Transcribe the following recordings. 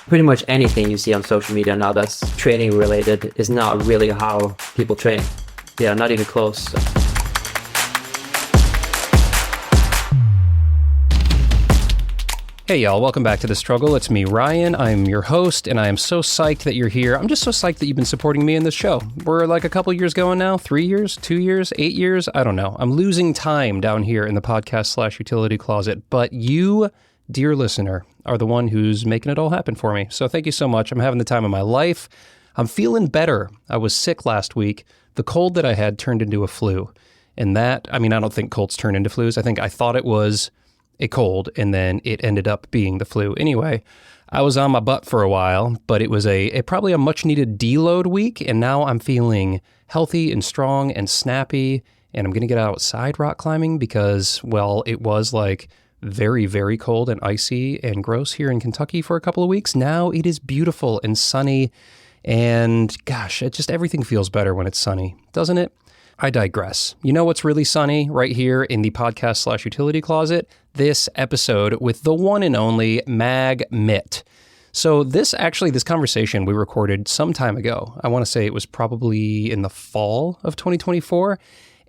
Pretty much anything you see on social media now that's training related is not really how people train. Yeah, not even close. Hey y'all, welcome back to The Struggle. It's me, Ryan. I'm your host, and I am so psyched that you're here. I'm just so psyched that you've been supporting me in this show. We're like a couple years going now, 3 years, 2 years, 8 years, I don't know. I'm losing time down here in the podcast/utility closet, but you, dear listener, are the one who's making it all happen for me. So thank you so much. I'm having the time of my life. I'm feeling better. I was sick last week. The cold that I had turned into a flu. And that, I don't think colds turn into flus. I thought it was a cold, and then it ended up being the flu. Anyway, I was on my butt for a while, but it was probably a much needed deload week, and now I'm feeling healthy and strong and snappy, and I'm going to get outside rock climbing because, well, it was like very, very cold and icy and gross here in Kentucky for a couple of weeks. Now it is beautiful and sunny, and gosh, everything feels better when it's sunny, doesn't it? I digress. You know what's really sunny right here in the podcast/utility closet? This episode with the one and only Mag Mitt. So this conversation we recorded some time ago. I want to say it was probably in the fall of 2024.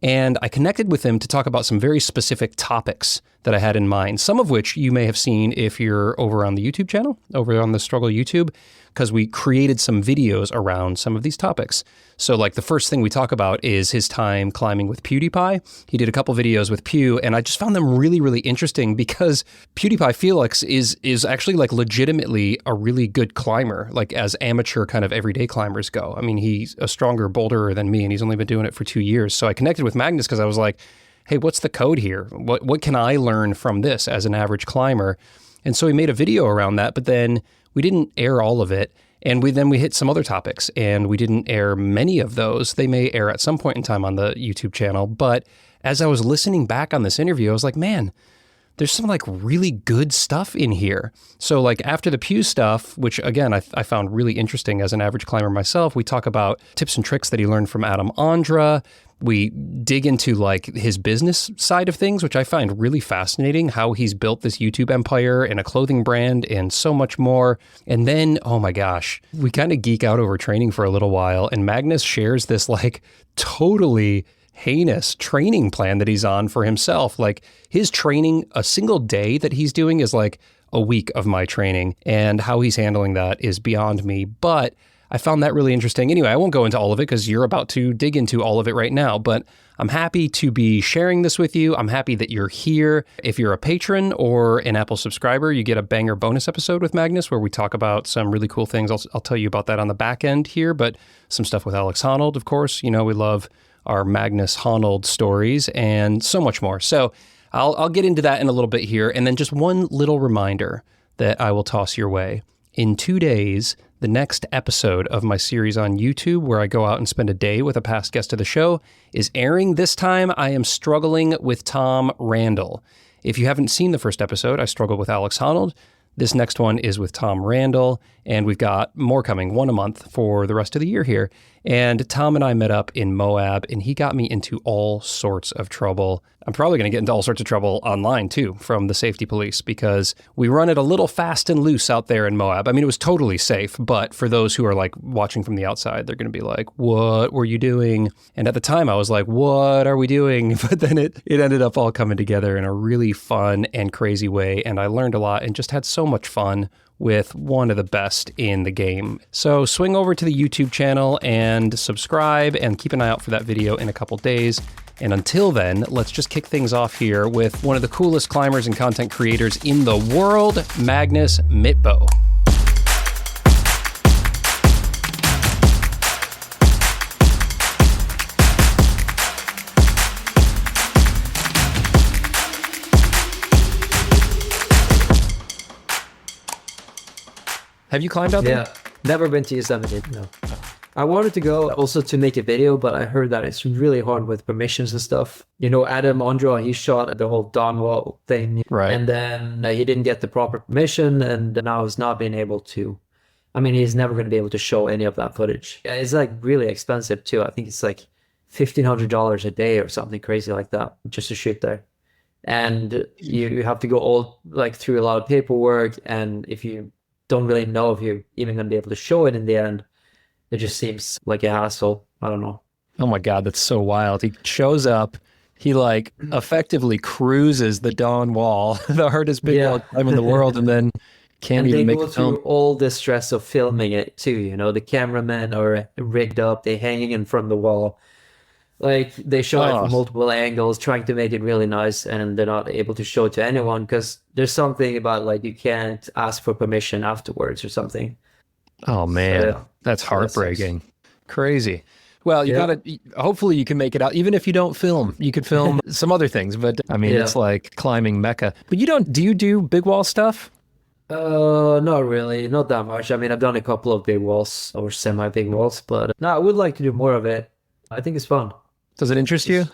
And I connected with him to talk about some very specific topics that I had in mind, some of which you may have seen if you're over on the YouTube channel, over on the Struggle YouTube, because we created some videos around some of these topics. So like the first thing we talk about is his time climbing with PewDiePie. He did a couple videos with Pew, and I just found them really, really interesting because PewDiePie Felix is actually like legitimately a really good climber, like as amateur kind of everyday climbers go. He's a stronger boulderer than me, and he's only been doing it for 2 years. So I connected with Magnus because I was like, hey, what's the code here? What can I learn from this as an average climber? And so we made a video around that, but then we didn't air all of it. And we hit some other topics, and we didn't air many of those. They may air at some point in time on the YouTube channel. But as I was listening back on this interview, I was like, man, there's some like really good stuff in here. So like after the Pew stuff, which again, I found really interesting as an average climber myself, we talk about tips and tricks that he learned from Ondra. We dig into like his business side of things, which I find really fascinating, how he's built this YouTube empire and a clothing brand and so much more. And then, oh my gosh, we kind of geek out over training for a little while. And Magnus shares this like totally heinous training plan that he's on for himself. Like his training, a single day that he's doing is like a week of my training, and how he's handling that is beyond me. But I found that really interesting. Anyway, I won't go into all of it because you're about to dig into all of it right now, but I'm happy to be sharing this with you. I'm happy that you're here. If you're a patron or an Apple subscriber, you get a banger bonus episode with Magnus where we talk about some really cool things. I'll tell you about that on the back end here, but some stuff with Alex Honnold, of course. You know, we love our Magnus Honnold stories and so much more. So I'll get into that in a little bit here. And then just one little reminder that I will toss your way. In 2 days, the next episode of my series on YouTube, where I go out and spend a day with a past guest of the show, is airing. This time, I am struggling with Tom Randall. If you haven't seen the first episode, I struggled with Alex Honnold. This next one is with Tom Randall, and we've got more coming, one a month for the rest of the year here. And Tom and I met up in Moab, and he got me into all sorts of trouble. I'm probably going to get into all sorts of trouble online, too, from the safety police, because we run it a little fast and loose out there in Moab. It was totally safe, but for those who are like watching from the outside, they're going to be like, what were you doing? And at the time, I was like, what are we doing? But then it ended up all coming together in a really fun and crazy way, and I learned a lot and just had so much fun with one of the best in the game. So swing over to the YouTube channel and subscribe and keep an eye out for that video in a couple days. And until then, let's just kick things off here with one of the coolest climbers and content creators in the world, Magnus Midtbø. Have you climbed out there? Yeah, never been to Yosemite, no. I wanted to go also to make a video, but I heard that it's really hard with permissions and stuff. You know, Adam Ondra, he shot the whole Donwell thing. Right. And then he didn't get the proper permission, and now he's not being able to. He's never going to be able to show any of that footage. Yeah, it's like really expensive too. I think it's like $1,500 a day or something crazy like that just to shoot there. and you have to go all like through a lot of paperwork. And if you don't really know if you're even going to be able to show it in the end, it just seems like a hassle. I don't know. Oh my God, that's so wild. He shows up, he like effectively cruises the Dawn Wall, the hardest big wall climb in the world, and then can't And even they make go a film. through all the stress of filming it too. You know, the cameramen are rigged up, they're hanging in front of the wall. Like they show it Oh, from multiple angles, trying to make it really nice, and they're not able to show it to anyone because there's something about like you can't ask for permission afterwards or something. oh man, So, yeah. that's So that sucks. heartbreaking. Crazy. Well, you Yeah. gotta, hopefully you can make it out. Even if you don't film, you could film some other things. But I mean, Yeah. it's like climbing Mecca. But you don't, do you do big wall stuff? Not really, not that much. I mean, I've done a couple of big walls or semi-big walls, but no, I would like to do more of it. I think it's fun. Does it interest you?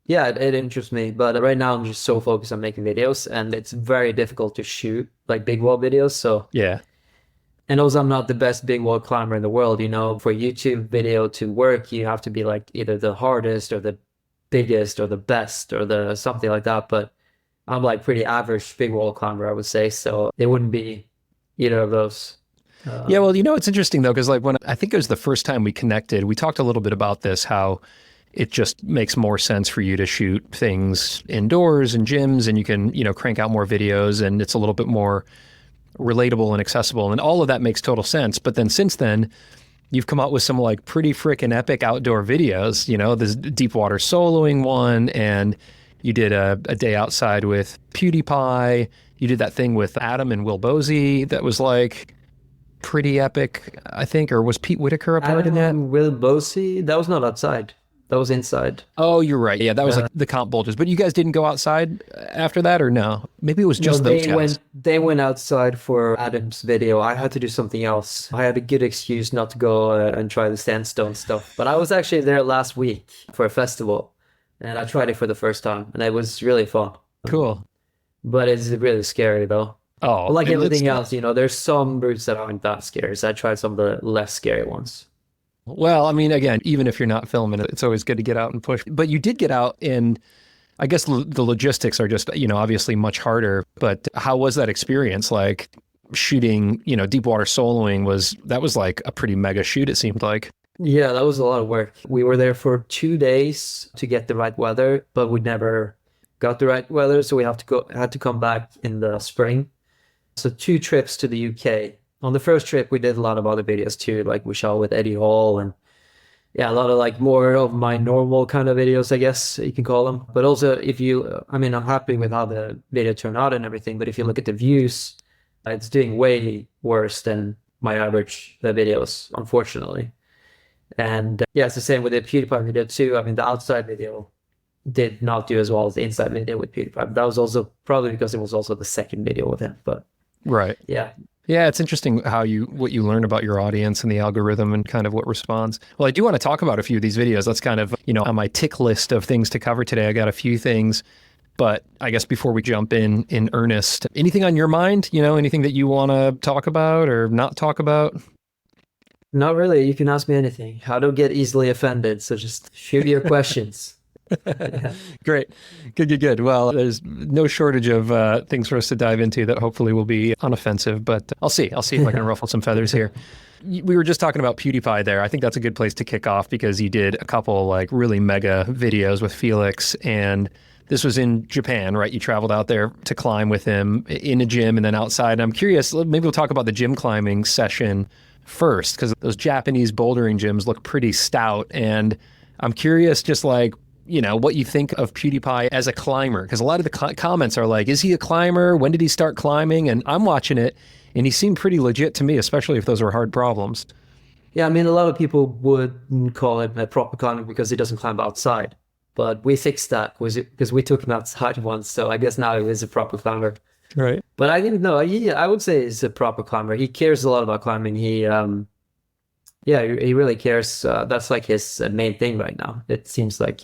Yeah, it interests me, but right now I'm just so focused on making videos, and it's very difficult to shoot like big wall videos. So, Yeah. and also I'm not the best big wall climber in the world. You know, for a YouTube video to work, you have to be like either the hardest or the biggest or the best or the something like that. But I'm like pretty average big wall climber, I would say. So it wouldn't be either of those. Yeah, well, you know, it's interesting though, because like when I think it was the first time we connected, we talked a little bit about this, how it just makes more sense for you to shoot things indoors in gyms, and you can, you know, crank out more videos, and it's a little bit more relatable and accessible, and all of that makes total sense. But then since then, you've come out with some like pretty freaking epic outdoor videos. You know, this deep water soloing one, and you did a day outside with PewDiePie. You did that thing with Adam and Will Bosey that was like pretty epic, I think. Or was Pete Whitaker a part in that? Adam Will Bosey, that was not outside. That was inside. Oh, you're right. Yeah, that was like the comp bulges. But you guys didn't go outside after that, or no? Maybe it was just No, those guys. they went outside for Adam's video. I had to do something else. I had a good excuse not to go and try the sandstone stuff. But I was actually there last week for a festival, and I tried it for the first time, and it was really fun. Cool. But it's really scary though. Oh, But like it looks- everything else, you know, there's some routes that aren't that scary. So I tried some of the less scary ones. Well, I mean, again, even if you're not filming it, it's always good to get out and push. But you did get out, and I guess the logistics are just, you know, obviously much harder. But how was that experience? Like shooting, you know, deep water soloing that was like a pretty mega shoot, it seemed like. Yeah, that was a lot of work. We were there for 2 days to get the right weather, but we never got the right weather, so we had to come back in the spring. So 2 trips to the UK. On the first trip, we did a lot of other videos too, like we shot with Eddie Hall, and yeah, a lot of like more of my normal kind of videos, I guess you can call them. But also, I mean, I'm happy with how the video turned out and everything, but if you look at the views, it's doing way worse than my average videos, unfortunately. And yeah, it's the same with the PewDiePie video too. I mean, the outside video did not do as well as the inside video with PewDiePie. But that was also probably because it was also the second video with him. But Right. yeah. Yeah, it's interesting what you learn about your audience and the algorithm and kind of what responds. Well, I do want to talk about a few of these videos. That's kind of, you know, on my tick list of things to cover today. I got a few things, but I guess before we jump in earnest, anything on your mind, you know, anything that you want to talk about or not talk about? Not really. You can ask me anything. I don't get easily offended, so just shoot your questions. Great. Good. Well, there's no shortage of things for us to dive into that hopefully will be unoffensive, but I'll see if I can ruffle some feathers here. We were just talking about PewDiePie there. I think that's a good place to kick off because you did a couple like really mega videos with Felix, and this was in Japan, right? You traveled out there to climb with him in a gym and then outside. And I'm curious, maybe we'll talk about the gym climbing session first, because those Japanese bouldering gyms look pretty stout. And I'm curious, just like, you know, what you think of PewDiePie as a climber, because a lot of the comments are like, is he a climber? When did he start climbing? And I'm watching it, and he seemed pretty legit to me, especially if those were hard problems. Yeah, I mean, a lot of people would call him a proper climber because he doesn't climb outside. But we fixed that because we took him outside once, so I guess now he is a proper climber. Right. But I didn't know. I would say he's a proper climber. He cares a lot about climbing. He really cares. That's like his main thing right now. It seems like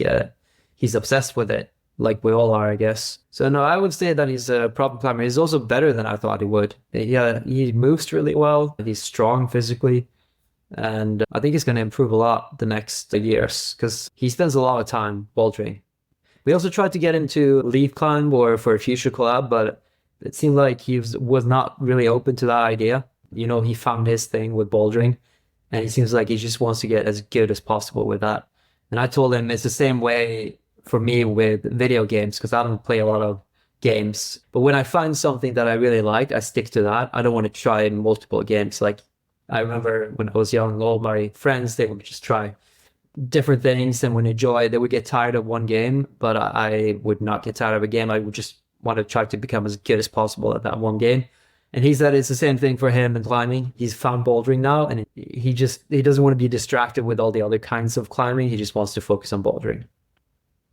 he's obsessed with it, like we all are, I guess. So no, I would say that he's a proper climber. He's also better than I thought he would. Yeah, he moves really well. He's strong physically. And I think he's going to improve a lot the next years because he spends a lot of time bouldering. We also tried to get him to leaf climb or for a future collab, but it seemed like he was not really open to that idea. You know, he found his thing with bouldering, and he seems like he just wants to get as good as possible with that. And I told him it's the same way for me with video games, because I don't play a lot of games. But when I find something that I really like, I stick to that. I don't want to try multiple games. Like, I remember when I was young, all my friends, they would just try different things, and when they would get tired of one game, but I would not get tired of a game. I would just want to try to become as good as possible at that one game. And he said it's the same thing for him in climbing. He's found bouldering now, and he doesn't want to be distracted with all the other kinds of climbing. He just wants to focus on bouldering.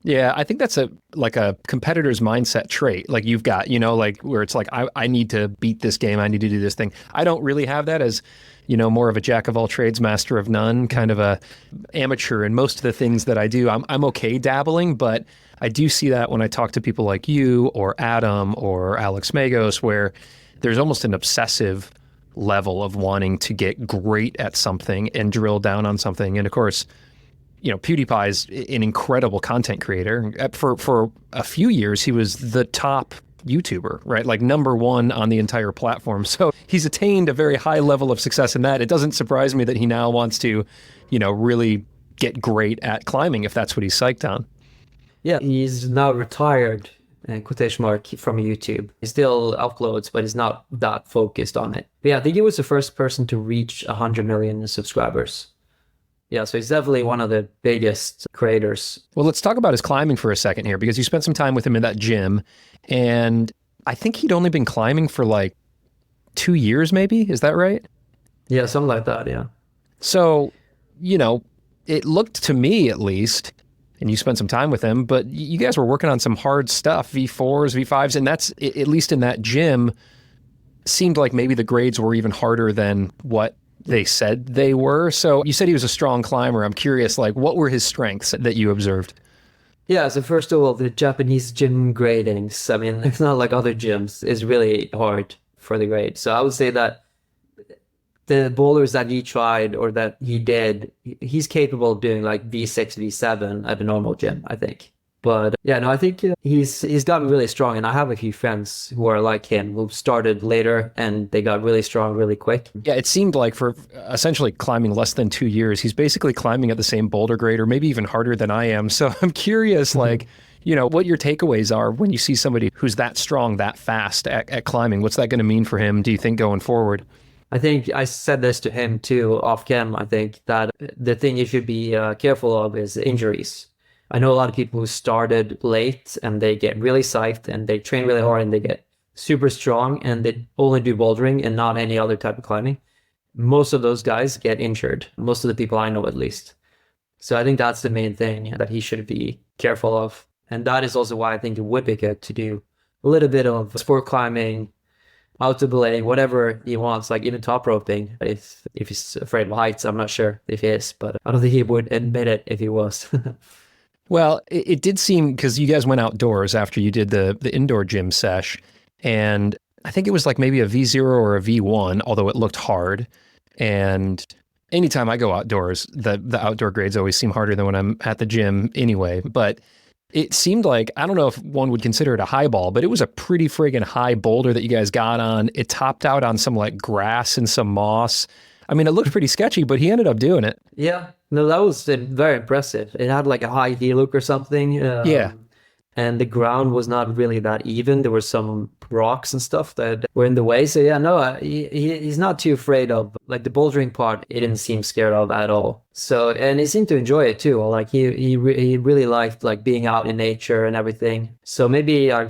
Yeah, I think that's a competitor's mindset trait. Like you've got, you know, like where it's like, I need to beat this game. I need to do this thing. I don't really have that, as, you know, more of a jack of all trades, master of none, kind of a amateur in most of the things that I do. I'm okay dabbling, but I do see that when I talk to people like you or Adam or Alex Megos, where there's almost an obsessive level of wanting to get great at something and drill down on something. And of course, you know, PewDiePie is an incredible content creator. For a few years, he was the top YouTuber, right? Like #1 on the entire platform. So he's attained a very high level of success in that. It doesn't surprise me that he now wants to, you know, really get great at climbing, if that's what he's psyched on. Yeah, he's now retired, quotation mark, from YouTube. He still uploads, but he's not that focused on it. But yeah, I think he was the first person to reach 100 million subscribers. Yeah, so he's definitely one of the biggest creators. Well, let's talk about his climbing for a second here, because you spent some time with him in that gym, and I think he'd only been climbing for like 2 years, maybe? Is that right? Yeah, something like that, yeah. So, you know, it looked to me at least, and you spent some time with him, but you guys were working on some hard stuff, V4s, V5s, and that's, at least in that gym, seemed like maybe the grades were even harder than what they said they were. So you said he was a strong climber. I'm curious, like, what were his strengths that you observed? Yeah, so first of all, the Japanese gym gradings, I mean, it's not like other gyms, is really hard for the grade. So I would say that the boulders that he tried or that he did, he's capable of doing like V6, V7 at a normal gym, I think. But yeah, no, I think he's gotten really strong, and I have a few friends who are like him, who started later and they got really strong really quick. Yeah, it seemed like for essentially climbing less than 2 years, he's basically climbing at the same boulder grade, or maybe even harder than I am. So I'm curious, like, you know, what your takeaways are when you see somebody who's that strong, that fast at climbing. What's that going to mean for him, do you think, going forward? I think I said this to him too off cam. I think that the thing you should be careful of is injuries. I know a lot of people who started late and they get really psyched and they train really hard and they get super strong and they only do bouldering and not any other type of climbing. Most of those guys get injured. Most of the people I know, at least. So I think that's the main thing that he should be careful of. And that is also why I think it would be good to do a little bit of sport climbing, auto belaying, whatever he wants, like even top roping. If he's afraid of heights, I'm not sure if he is, but I don't think he would admit it if he was. Well, it did seem, because you guys went outdoors after you did the indoor gym sesh, and I think it was like maybe a V0 or a V1, although it looked hard. And anytime I go outdoors, the outdoor grades always seem harder than when I'm at the gym anyway. But it seemed like, I don't know if one would consider it a high ball, but it was a pretty friggin' high boulder that you guys got on. It topped out on some like grass and some moss. I mean, it looked pretty sketchy, but he ended up doing it. Yeah, no, that was very impressive. It had like a high heel look or something. Yeah. And the ground was not really that even. There were some rocks and stuff that were in the way. So yeah, no, he's not too afraid of, like, the bouldering part. He didn't seem scared of at all. So, and he seemed to enjoy it too. Like he really liked like being out in nature and everything. So maybe I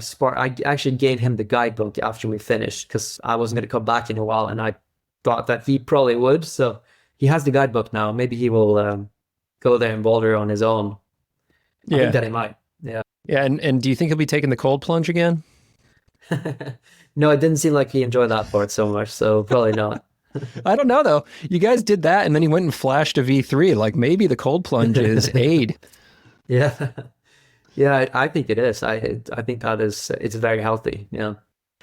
actually gave him the guidebook after we finished, because I wasn't going to come back in a while, and I thought that he probably would. So he has the guidebook now. Maybe he will go there and boulder on his own. I think that he might. Yeah. Yeah. And do you think he'll be taking the cold plunge again? No, it didn't seem like he enjoyed that part so much. So probably not. I don't know though. You guys did that and then he went and flashed a V3. Like maybe the cold plunge is aid. Yeah. Yeah, I think it is. I think it's very healthy. Yeah.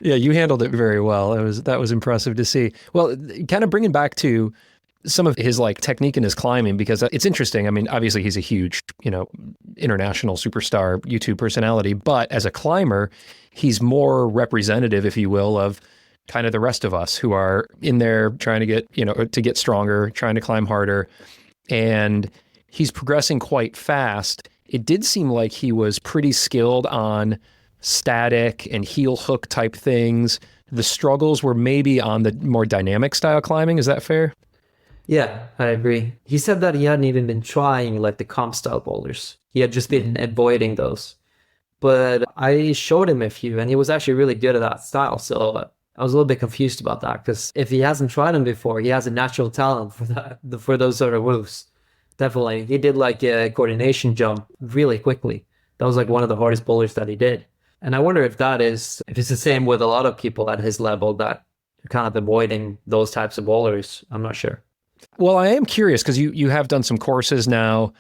Yeah, you handled it very well. That was impressive to see. Well, kind of bringing back to some of his like technique in his climbing, because it's interesting. I mean, obviously he's a huge, international superstar YouTube personality, but as a climber, he's more representative, if you will, of kind of the rest of us who are in there trying to get, to get stronger, trying to climb harder. And he's progressing quite fast. It did seem like he was pretty skilled on static and heel hook type things. The struggles were maybe on the more dynamic style climbing. Is that fair? Yeah, I agree. He said that he hadn't even been trying like the comp style boulders. He had just been avoiding those. But I showed him a few, and he was actually really good at that style. So I was a little bit confused about that, because if he hasn't tried them before, he has a natural talent for that, for those sort of moves. Definitely. He did like a coordination jump really quickly. That was like one of the hardest boulders that he did. And I wonder if it's the same with a lot of people at his level that are kind of avoiding those types of boulders. I'm not sure. Well, I am curious, because you have done some courses now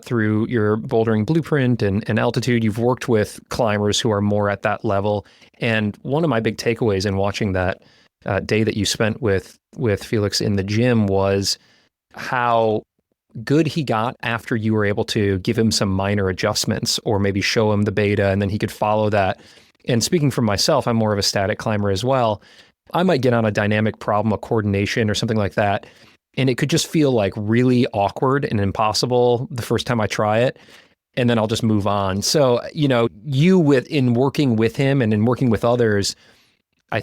through your bouldering blueprint and altitude. You've worked with climbers who are more at that level. And one of my big takeaways in watching that day that you spent with Felix in the gym was how good he got after you were able to give him some minor adjustments, or maybe show him the beta, and then he could follow that. And speaking for myself, I'm more of a static climber as well. I might get on a dynamic problem, a coordination or something like that, and it could just feel like really awkward and impossible the first time I try it. And then I'll just move on. So, in working with him and in working with others, I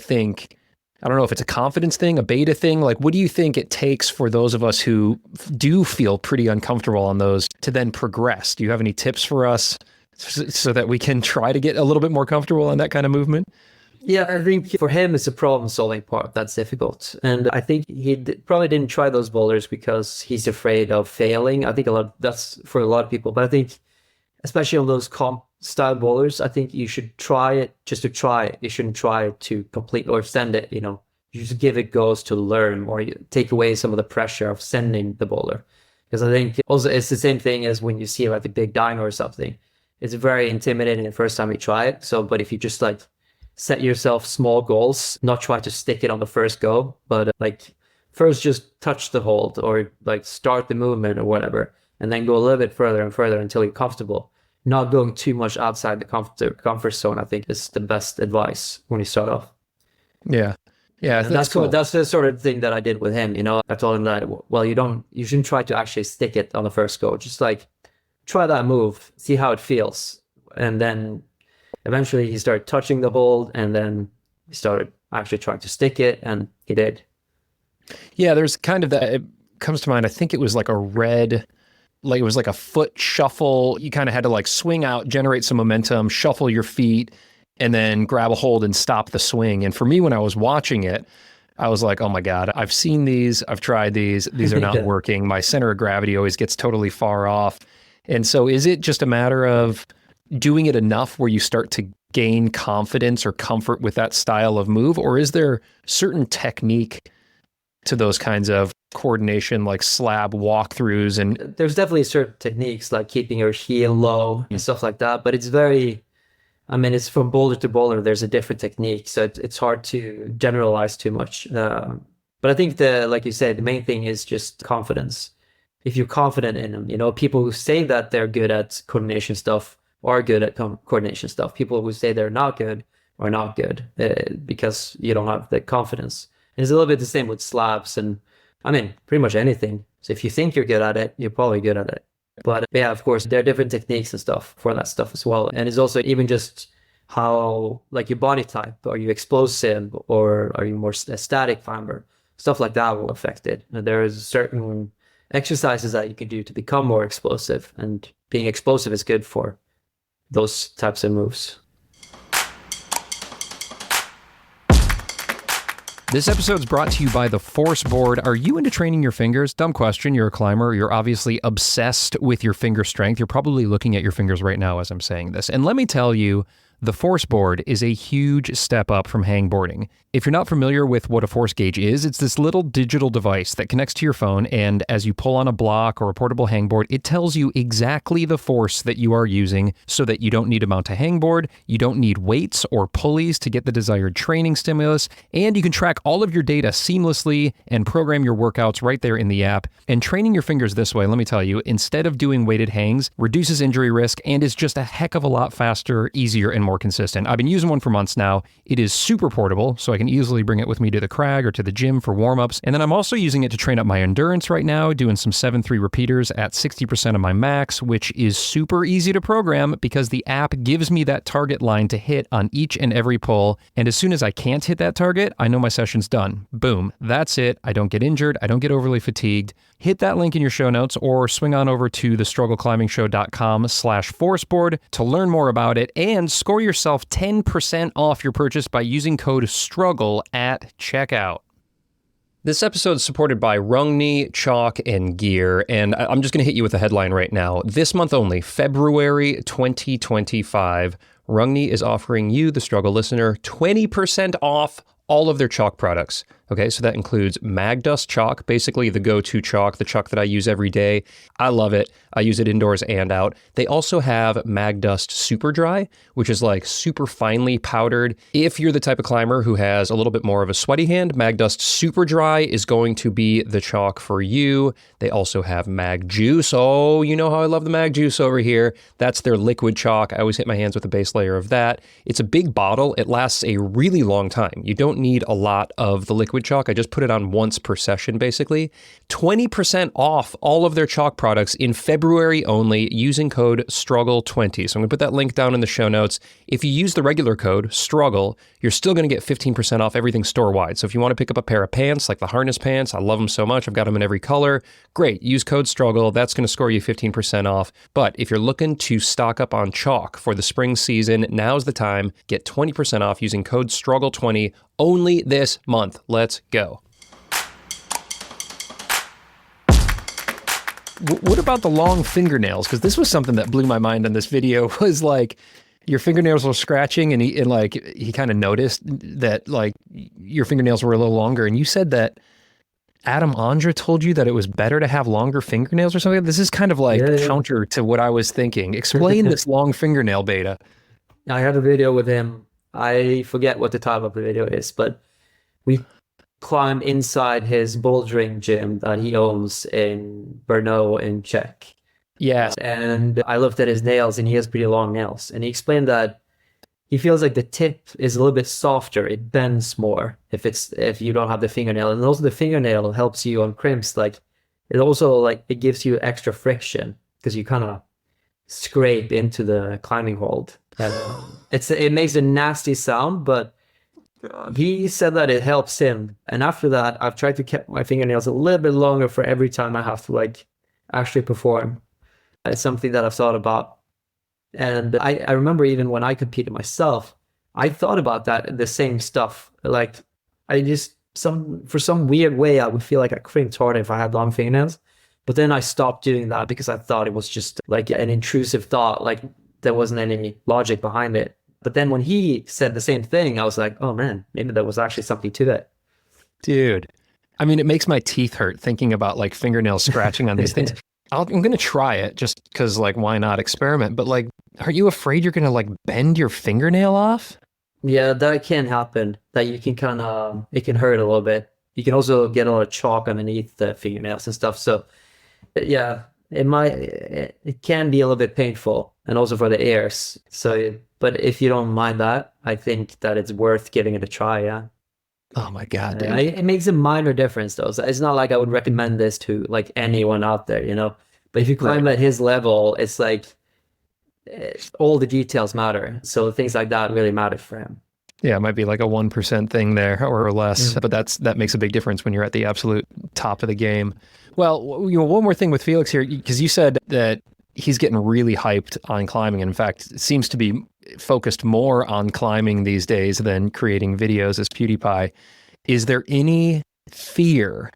don't know if it's a confidence thing, a beta thing. Like, what do you think it takes for those of us who do feel pretty uncomfortable on those to then progress? Do you have any tips for us so that we can try to get a little bit more comfortable on that kind of movement? Yeah, I think for him, it's a problem-solving part that's difficult. And I think he probably didn't try those boulders because he's afraid of failing. I think that's for a lot of people. But I think, especially on those comp-style boulders, I think you should try it just to try it. You shouldn't try it to complete or send it, You just give it goes to learn, or you take away some of the pressure of sending the boulder. Because I think also it's the same thing as when you see like a big dino or something. It's very intimidating the first time you try it. But if you just like set yourself small goals, not try to stick it on the first go, but first just touch the hold or like start the movement or whatever, and then go a little bit further and further until you're comfortable. Not going too much outside the comfort zone, I think, is the best advice when you start off. Yeah. Yeah. That's cool. That's the sort of thing that I did with him. I told him that, well, you shouldn't try to actually stick it on the first go. Just like try that move, see how it feels. And then eventually he started touching the hold, and then he started actually trying to stick it, and he did. Yeah, there's kind of that. It comes to mind. I think it was like it was like a foot shuffle. You kind of had to like swing out, generate some momentum, shuffle your feet, and then grab a hold and stop the swing. And for me, when I was watching it, I was like, oh my God, I've seen these, I've tried these are not working. My center of gravity always gets totally far off. And so is it just a matter of doing it enough where you start to gain confidence or comfort with that style of move? Or is there certain technique to those kinds of coordination, like slab walkthroughs? And there's definitely certain techniques like keeping your heel low and stuff like that, but it's from boulder to boulder, there's a different technique. So it's hard to generalize too much. But I think like you said, the main thing is just confidence. If you're confident in them, people who say that they're good at coordination stuff are good at coordination stuff. People who say they're not good are not good because you don't have the confidence. And it's a little bit the same with slabs and pretty much anything. So if you think you're good at it, you're probably good at it. But yeah, of course, there are different techniques and stuff for that stuff as well. And it's also even just how, like your body type, are you explosive or are you more a static climber? Stuff like that will affect it. And there is certain exercises that you can do to become more explosive, and being explosive is good for those types of moves. This episode's brought to you by the Force Board. Are you into training your fingers? Dumb question. You're a climber. You're obviously obsessed with your finger strength. You're probably looking at your fingers right now as I'm saying this. And let me tell you, The force board is a huge step up from hangboarding. If you're not familiar with what a force gauge is, it's this little digital device that connects to your phone, and as you pull on a block or a portable hangboard, it tells you exactly the force that you are using so that you don't need to mount a hangboard, you don't need weights or pulleys to get the desired training stimulus, and you can track all of your data seamlessly and program your workouts right there in the app. And training your fingers this way, let me tell you, instead of doing weighted hangs, reduces injury risk and is just a heck of a lot faster, easier, and more consistent. I've been using one for months now. It is super portable, so I can easily bring it with me to the crag or to the gym for warm-ups. And then I'm also using it to train up my endurance right now, doing some 7-3 repeaters at 60% of my max, which is super easy to program because the app gives me that target line to hit on each and every pull. And as soon as I can't hit that target, I know my session's done. Boom. That's it. I don't get injured. I don't get overly fatigued. Hit that link in your show notes or swing on over to thestruggleclimbingshow.com/forceboard to learn more about it and score yourself 10% off your purchase by using code STRUGGLE at checkout. This episode is supported by Rungni, Chalk, and Gear, and I'm just going to hit you with a headline right now. This month only, February 2025, Rungni is offering you, the Struggle listener, 20% off all of their chalk products. Okay, so that includes Magdust chalk, basically the go-to chalk, the chalk that I use every day. I love it. I use it indoors and out. They also have Magdust Super Dry, which is like super finely powdered. If you're the type of climber who has a little bit more of a sweaty hand, Magdust Super Dry is going to be the chalk for you. They also have Mag Juice. Oh, you know how I love the Mag Juice over here. That's their liquid chalk. I always hit my hands with a base layer of that. It's a big bottle. It lasts a really long time. You don't need a lot of the liquid chalk. I just put it on once per session, basically. 20% off all of their chalk products in February only using code STRUGGLE20. So I'm going to put that link down in the show notes. If you use the regular code STRUGGLE, you're still going to get 15% off everything store-wide. So if you want to pick up a pair of pants, like the harness pants, I love them so much. I've got them in every color. Great. Use code STRUGGLE. That's going to score you 15% off. But if you're looking to stock up on chalk for the spring season, now's the time. Get 20% off using code STRUGGLE20 only this month. Let's go. What about the long fingernails? Because this was something that blew my mind on this video, was like your fingernails were scratching and he kind of noticed that like your fingernails were a little longer. And you said that Adam Ondra told you that it was better to have longer fingernails or something. This is kind of like counter to what I was thinking. Explain this long fingernail beta. I had a video with him. I forget what the title of the video is, but we climbed inside his bouldering gym that he owns in Brno in Czech. Yes. And I looked at his nails and he has pretty long nails. And he explained that he feels like the tip is a little bit softer. It bends more if you don't have the fingernail. And also the fingernail helps you on crimps. Like it gives you extra friction because you kind of scrape into the climbing hold. And it makes a nasty sound, but he said that it helps him. And after that, I've tried to keep my fingernails a little bit longer for every time I have to like actually perform. It's something that I've thought about. And I remember even when I competed myself, I thought about that, the same stuff. Like for some weird way, I would feel like I crimped harder if I had long fingernails. But then I stopped doing that because I thought it was just like an intrusive thought. Like there wasn't any logic behind it. But then when he said the same thing, I was like, oh man, maybe there was actually something to that. Dude, I mean, it makes my teeth hurt thinking about like fingernails scratching on these things. I'm going to try it just because like, why not experiment? But like, are you afraid you're going to like bend your fingernail off? Yeah, that can happen. That you can kind of, it can hurt a little bit. You can also get a lot of chalk underneath the fingernails and stuff. So yeah, it can be a little bit painful, and also for the ears. So, but if you don't mind that, I think that it's worth giving it a try. Yeah. Oh my God, dude. It makes a minor difference though. So it's not like I would recommend this to like anyone out there, you know. But if you climb at his level, it's like all the details matter. So things like that really matter for him. Yeah, it might be like a 1% thing there or less, but that makes a big difference when you're at the absolute top of the game. Well, you know, one more thing with Felix here, because you said that he's getting really hyped on climbing. And in fact, seems to be focused more on climbing these days than creating videos as PewDiePie. Is there any fear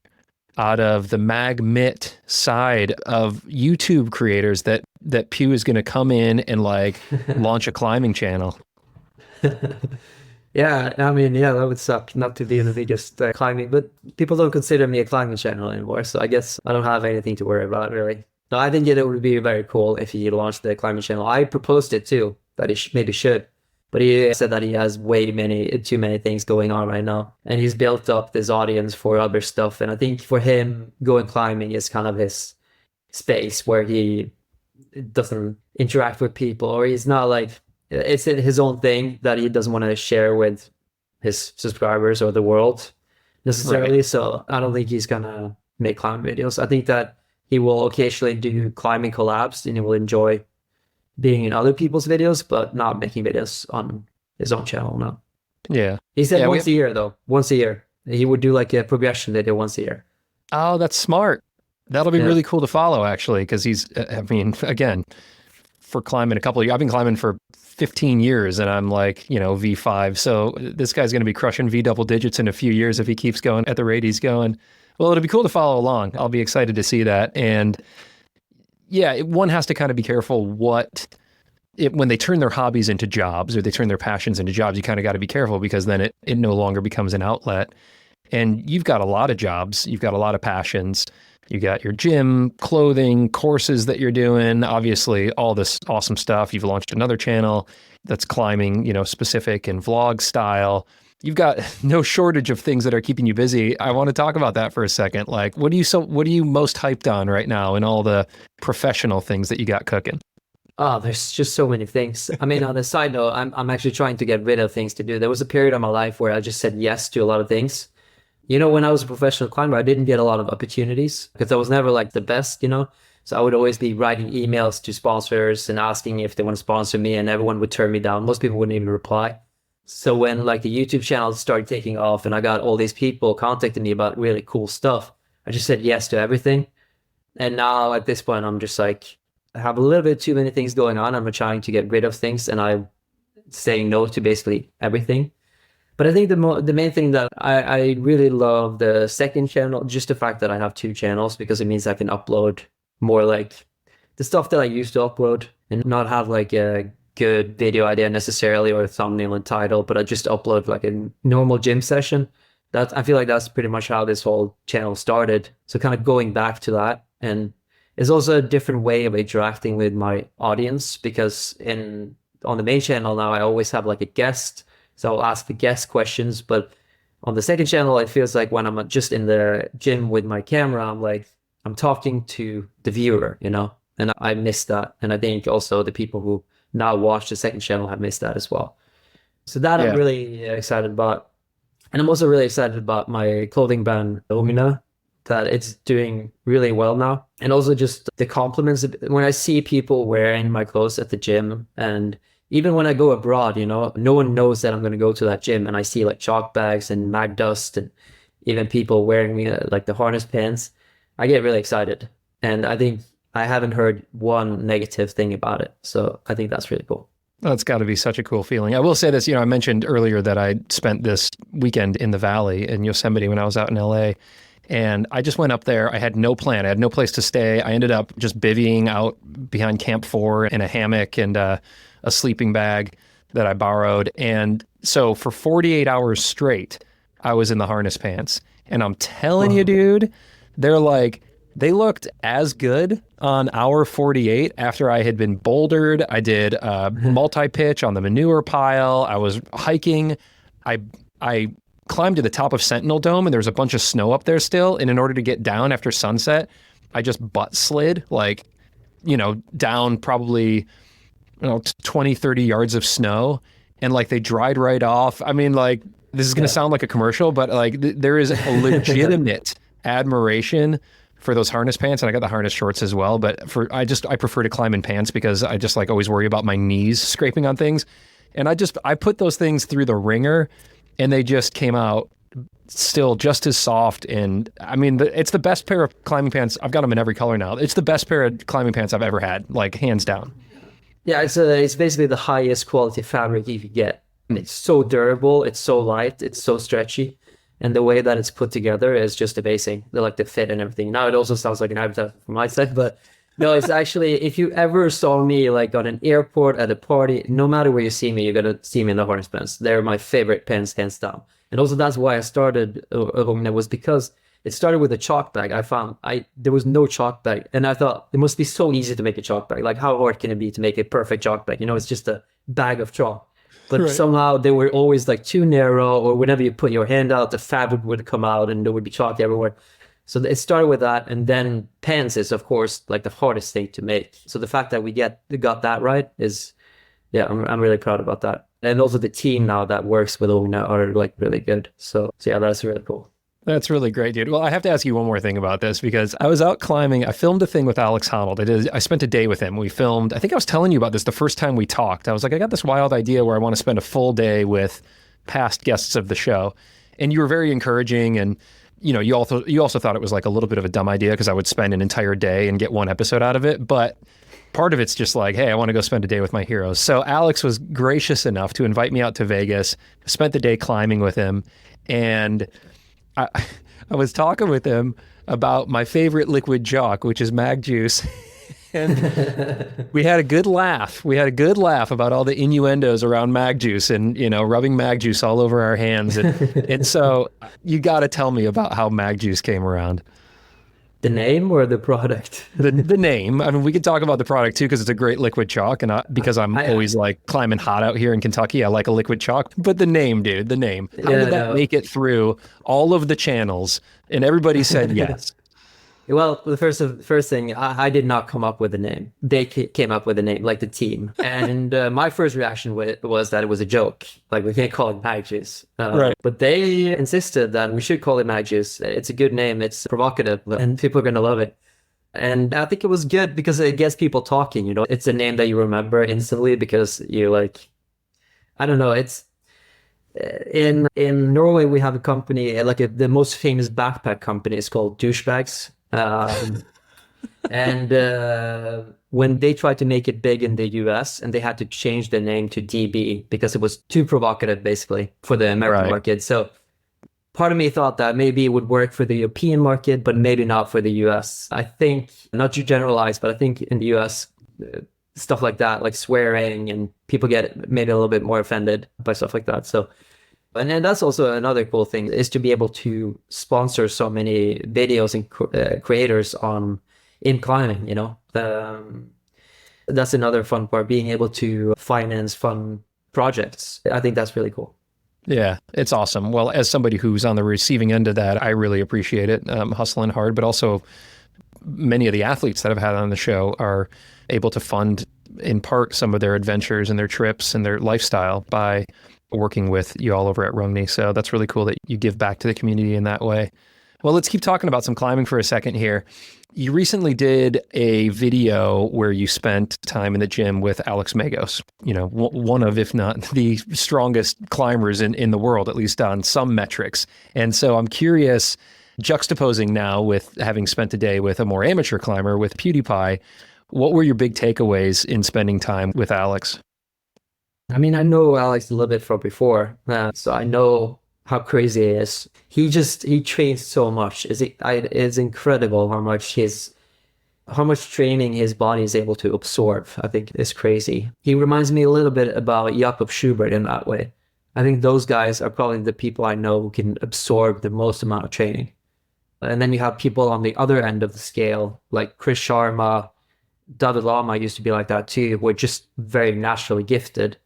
out of the Mag Mitt side of YouTube creators that Pew is going to come in and like launch a climbing channel? Yeah, I mean, yeah, that would suck not to be in the videos climbing, but people don't consider me a climbing channel anymore, so I guess I don't have anything to worry about really. No, I think it would be very cool if he launched the climbing channel. I proposed it too, that he maybe should, but he said that he has too many things going on right now, and he's built up this audience for other stuff, and I think for him, going climbing is kind of his space where he doesn't interact with people, or he's not like it's his own thing that he doesn't want to share with his subscribers or the world necessarily. Right. So I don't think he's gonna make climbing videos. I think that he will occasionally do climbing collabs and he will enjoy being in other people's videos, but not making videos on his own channel. No. Yeah. He said Yeah, once a year though. Once a year. He would do like a progression video once a year. Oh, that's smart. That'll be Yeah. really cool to follow, actually, because he's, I mean, again, for climbing a couple of years, I've been climbing for 15 years and I'm like, V5. So this guy's going to be crushing V double digits in a few years if he keeps going at the rate he's going. Well, it'll be cool to follow along. I'll be excited to see that. And yeah, one has to kind of be careful when they turn their hobbies into jobs or they turn their passions into jobs, you kind of got to be careful because then it no longer becomes an outlet. And you've got a lot of jobs, you've got a lot of passions. You got your gym, clothing, courses that you're doing, obviously all this awesome stuff. You've launched another channel that's climbing, specific and vlog style. You've got no shortage of things that are keeping you busy. I want to talk about that for a second. Like, what are you most hyped on right now in all the professional things that you got cooking? Oh, there's just so many things. I mean, on a side note, I'm actually trying to get rid of things to do. There was a period of my life where I just said yes to a lot of things. When I was a professional climber, I didn't get a lot of opportunities because I was never like the best. So I would always be writing emails to sponsors and asking if they want to sponsor me, and everyone would turn me down. Most people wouldn't even reply. So when like the YouTube channel started taking off and I got all these people contacting me about really cool stuff, I just said yes to everything. And now at this point, I'm just like, I have a little bit too many things going on. I'm trying to get rid of things and I'm saying no to basically everything. But I think the main thing that I really love the second channel, just the fact that I have two channels, because it means I can upload more like the stuff that I used to upload and not have like a good video idea necessarily or a thumbnail and title, but I just upload like a normal gym session. I feel like that's pretty much how this whole channel started. So kind of going back to that, and it's also a different way of interacting with my audience because on the main channel now I always have like a guest. So I'll ask the guest questions, but on the second channel, it feels like when I'm just in the gym with my camera, I'm talking to the viewer, and I miss that. And I think also the people who now watch the second channel have missed that as well. So that Yeah. I'm really excited about. And I'm also really excited about my clothing brand, Omina, that it's doing really well now. And also just the compliments. When I see people wearing my clothes at the gym, and even when I go abroad, no one knows that I'm going to go to that gym, and I see like chalk bags and mag dust and even people wearing me like the harness pants, I get really excited. And I think I haven't heard one negative thing about it. So I think that's really cool. That's got to be such a cool feeling. I will say this, I mentioned earlier that I spent this weekend in the Valley in Yosemite when I was out in LA. And I just went up there. I had no plan. I had no place to stay. I ended up just bivvying out behind Camp 4 in a hammock and a sleeping bag that I borrowed. And so for 48 hours straight, I was in the harness pants. And I'm telling you, dude, they looked as good on hour 48 after I had been bouldered. I did a multi-pitch on the manure pile. I was hiking. I climbed to the top of Sentinel Dome and there was a bunch of snow up there still. And in order to get down after sunset, I just butt slid down probably 20, 30 yards of snow, and they dried right off. I mean, this is going to sound like a commercial, but there is a legitimate admiration for those harness pants. And I got the harness shorts as well, but I prefer to climb in pants because I just always worry about my knees scraping on things. And I put those things through the ringer and they just came out still just as soft. And I mean, it's the best pair of climbing pants. I've got them in every color now. It's the best pair of climbing pants I've ever had, hands down. Yeah, it's basically the highest quality fabric you could get. It's so durable, it's so light, it's so stretchy, and the way that it's put together is just amazing. The fit and everything. Now it also sounds like an advertisement from my side, but No, it's actually, if you ever saw me like on an airport at a party, no matter where you see me, you're gonna see me in the harness pants. They're my favorite pants, hands down. And also that's why I started Rogner, was because it started with a chalk bag. I found there was no chalk bag, and I thought it must be so easy to make a chalk bag. Like how hard can it be to make a perfect chalk bag? You know, it's just a bag of chalk. But Right. somehow they were always like too narrow, or whenever you put your hand out, the fabric would come out and there would be chalk everywhere. So it started with that, and then pants is of course like the hardest thing to make. So the fact that we got that right is, yeah, I'm really proud about that. And also the team now that works with Ona are like really good. So yeah, that's really cool. That's really great, dude. Well, I have to ask you one more thing about this because I was out climbing. I filmed a thing with Alex Honnold. I spent a day with him. We filmed, I think I was telling you about this the first time we talked. I was like, I got this wild idea where I want to spend a full day with past guests of the show. And you were very encouraging. And, you know, you also thought it was like a little bit of a dumb idea because I would spend an entire day and get one episode out of it. But part of it's just like, hey, I want to go spend a day with my heroes. So Alex was gracious enough to invite me out to Vegas, spent the day climbing with him. And I was talking with him about my favorite liquid chalk, which is Mag Juice. And we had a good laugh. We had a good laugh about all the innuendos around Mag Juice and, you know, rubbing Mag Juice all over our hands. And so you got to tell me about how Mag Juice came around. The name or the product? The name. I mean, we could talk about the product too because it's a great liquid chalk, and because I'm always like climbing hot out here in Kentucky, I like a liquid chalk. But the name, dude, the name. How did that make it through all of the channels? And everybody said yes. Well, the first thing, I did not come up with a name. They came up with a name, like the team. And my first reaction was that it was a joke. Like, we can't call it Mag Juice. Right. But they insisted that we should call it Mag Juice. It's a good name. It's provocative, and people are going to love it. And I think it was good because it gets people talking, you know. It's a name that you remember instantly because you like, I don't know, it's... In Norway, we have a company, like the most famous backpack company is called Douchebags. And when they tried to make it big in the US, and they had to change the name to DB because it was too provocative, basically, for the American market. So part of me thought that maybe it would work for the European market, but maybe not for the US. I think, not to generalize, but I think in the US, stuff like that, like swearing, and people get maybe a little bit more offended by stuff like that. So, and then that's also another cool thing, is to be able to sponsor so many videos and creators in climbing, you know. That's another fun part, being able to finance fun projects. I think that's really cool. Yeah, it's awesome. Well, as somebody who's on the receiving end of that, I really appreciate it. Hustling hard, but also many of the athletes that I've had on the show are able to fund in part some of their adventures and their trips and their lifestyle by working with you all over at Rungni. So that's really cool that you give back to the community in that way. Well, let's keep talking about some climbing for a second here. You recently did a video where you spent time in the gym with Alex Megos, you know, one of, if not the strongest climbers in the world, at least on some metrics. And so I'm curious, juxtaposing now with having spent a day with a more amateur climber with PewDiePie, what were your big takeaways in spending time with Alex? I mean, I know Alex a little bit from before, so I know how crazy he is. He trains so much. It's incredible how much training his body is able to absorb. I think it's crazy. He reminds me a little bit about Jakob Schubert in that way. I think those guys are probably the people I know who can absorb the most amount of training. And then you have people on the other end of the scale, like Chris Sharma, David Lama used to be like that too, who were just very naturally gifted.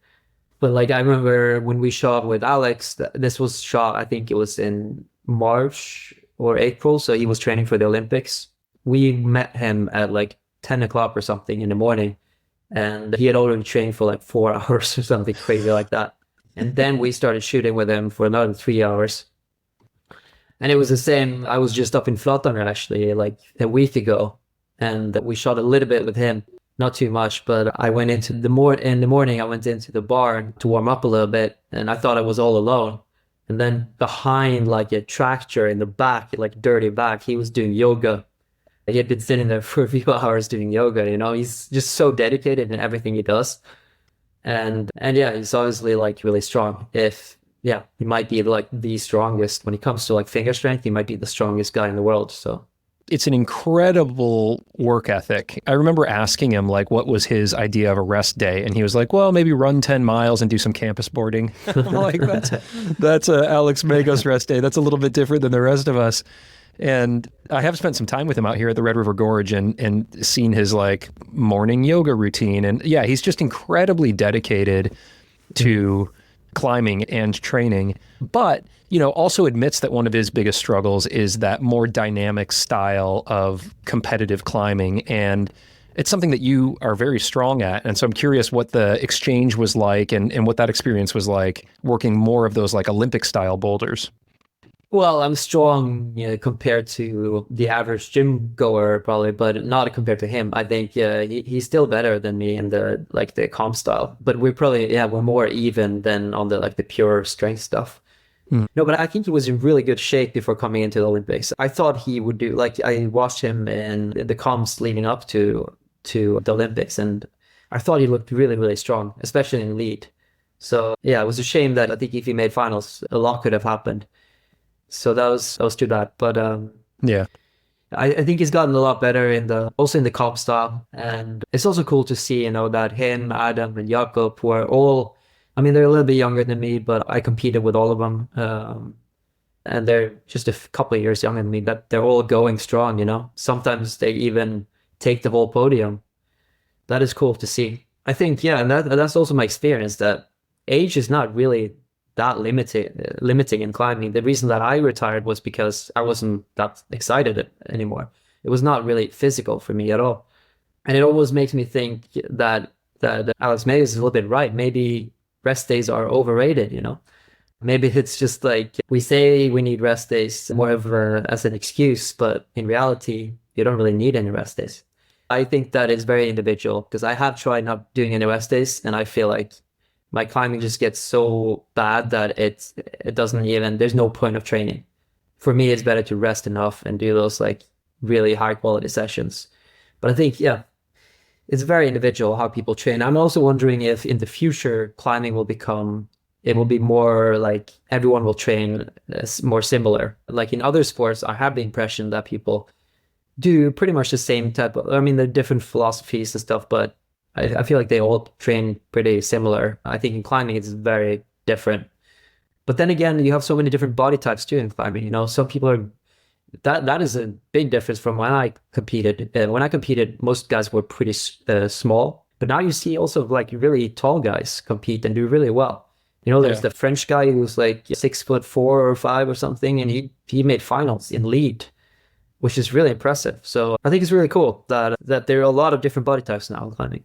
But like, I remember when we shot with Alex, this was shot, I think it was in March or April. So he was training for the Olympics. We met him at like 10 o'clock or something in the morning. And he had already trained for like 4 hours or something crazy like that. And then we started shooting with him for another 3 hours. And it was the same. I was just up in Flatanger actually like a week ago. And we shot a little bit with him. Not too much, but I went into in the morning, I went into the bar to warm up a little bit, and I thought I was all alone. And then behind like a tractor in the back, like dirty back, he was doing yoga. He had been sitting there for a few hours doing yoga, you know. He's just so dedicated in everything he does. And yeah, he's obviously like really strong. He might be like the strongest when it comes to like finger strength. He might be the strongest guy in the world. So It's an incredible work ethic. I remember asking him like what was his idea of a rest day, and he was like, well, maybe run 10 miles and do some campus boarding. I'm like, that's a Alex Megos rest day. That's a little bit different than the rest of us. And I have spent some time with him out here at the Red River Gorge and seen his like morning yoga routine. And yeah, he's just incredibly dedicated to climbing and training, but also admits that one of his biggest struggles is that more dynamic style of competitive climbing. And it's something that you are very strong at. And so I'm curious what the exchange was like and what that experience was like working more of those like Olympic style boulders. Well, I'm strong compared to the average gym goer probably, but not compared to him. I think he's still better than me in the comp style, but we're probably we're more even than on the pure strength stuff. No, but I think he was in really good shape before coming into the Olympics. I thought he would do, I watched him in the comps leading up to the Olympics, and I thought he looked really, really strong, especially in lead. So yeah, it was a shame that I think if he made finals, a lot could have happened. So that was too bad. But yeah, I think he's gotten a lot better also in the comp style. And it's also cool to see, that him, Adam, and Jakob were all, they're a little bit younger than me, but I competed with all of them. And they're just a couple of years younger than me, but they're all going strong, Sometimes they even take the whole podium. That is cool to see. I think, and that's also my experience, that age is not really that limiting in climbing. The reason that I retired was because I wasn't that excited anymore. It was not really physical for me at all. And it always makes me think that Alex Megos is a little bit right. Maybe rest days are overrated, Maybe it's just like we say we need rest days more of as an excuse, but in reality, you don't really need any rest days. I think that is very individual because I have tried not doing any rest days, and I feel like my climbing just gets so bad that it doesn't even, there's no point of training. For me, it's better to rest enough and do those really high quality sessions. But I think, it's very individual how people train. I'm also wondering if in the future climbing will be more like everyone will train more similar. Like in other sports, I have the impression that people do pretty much the same type of, there are different philosophies and stuff, but I feel like they all train pretty similar. I think in climbing it's very different. But then again, you have so many different body types too in climbing. Some people are, that is a big difference from when I competed. When I competed, most guys were pretty small. But now you see also really tall guys compete and do really well. There's the French guy who's 6'4" or 5 or something, and he made finals in lead, which is really impressive. So I think it's really cool that there are a lot of different body types now in climbing.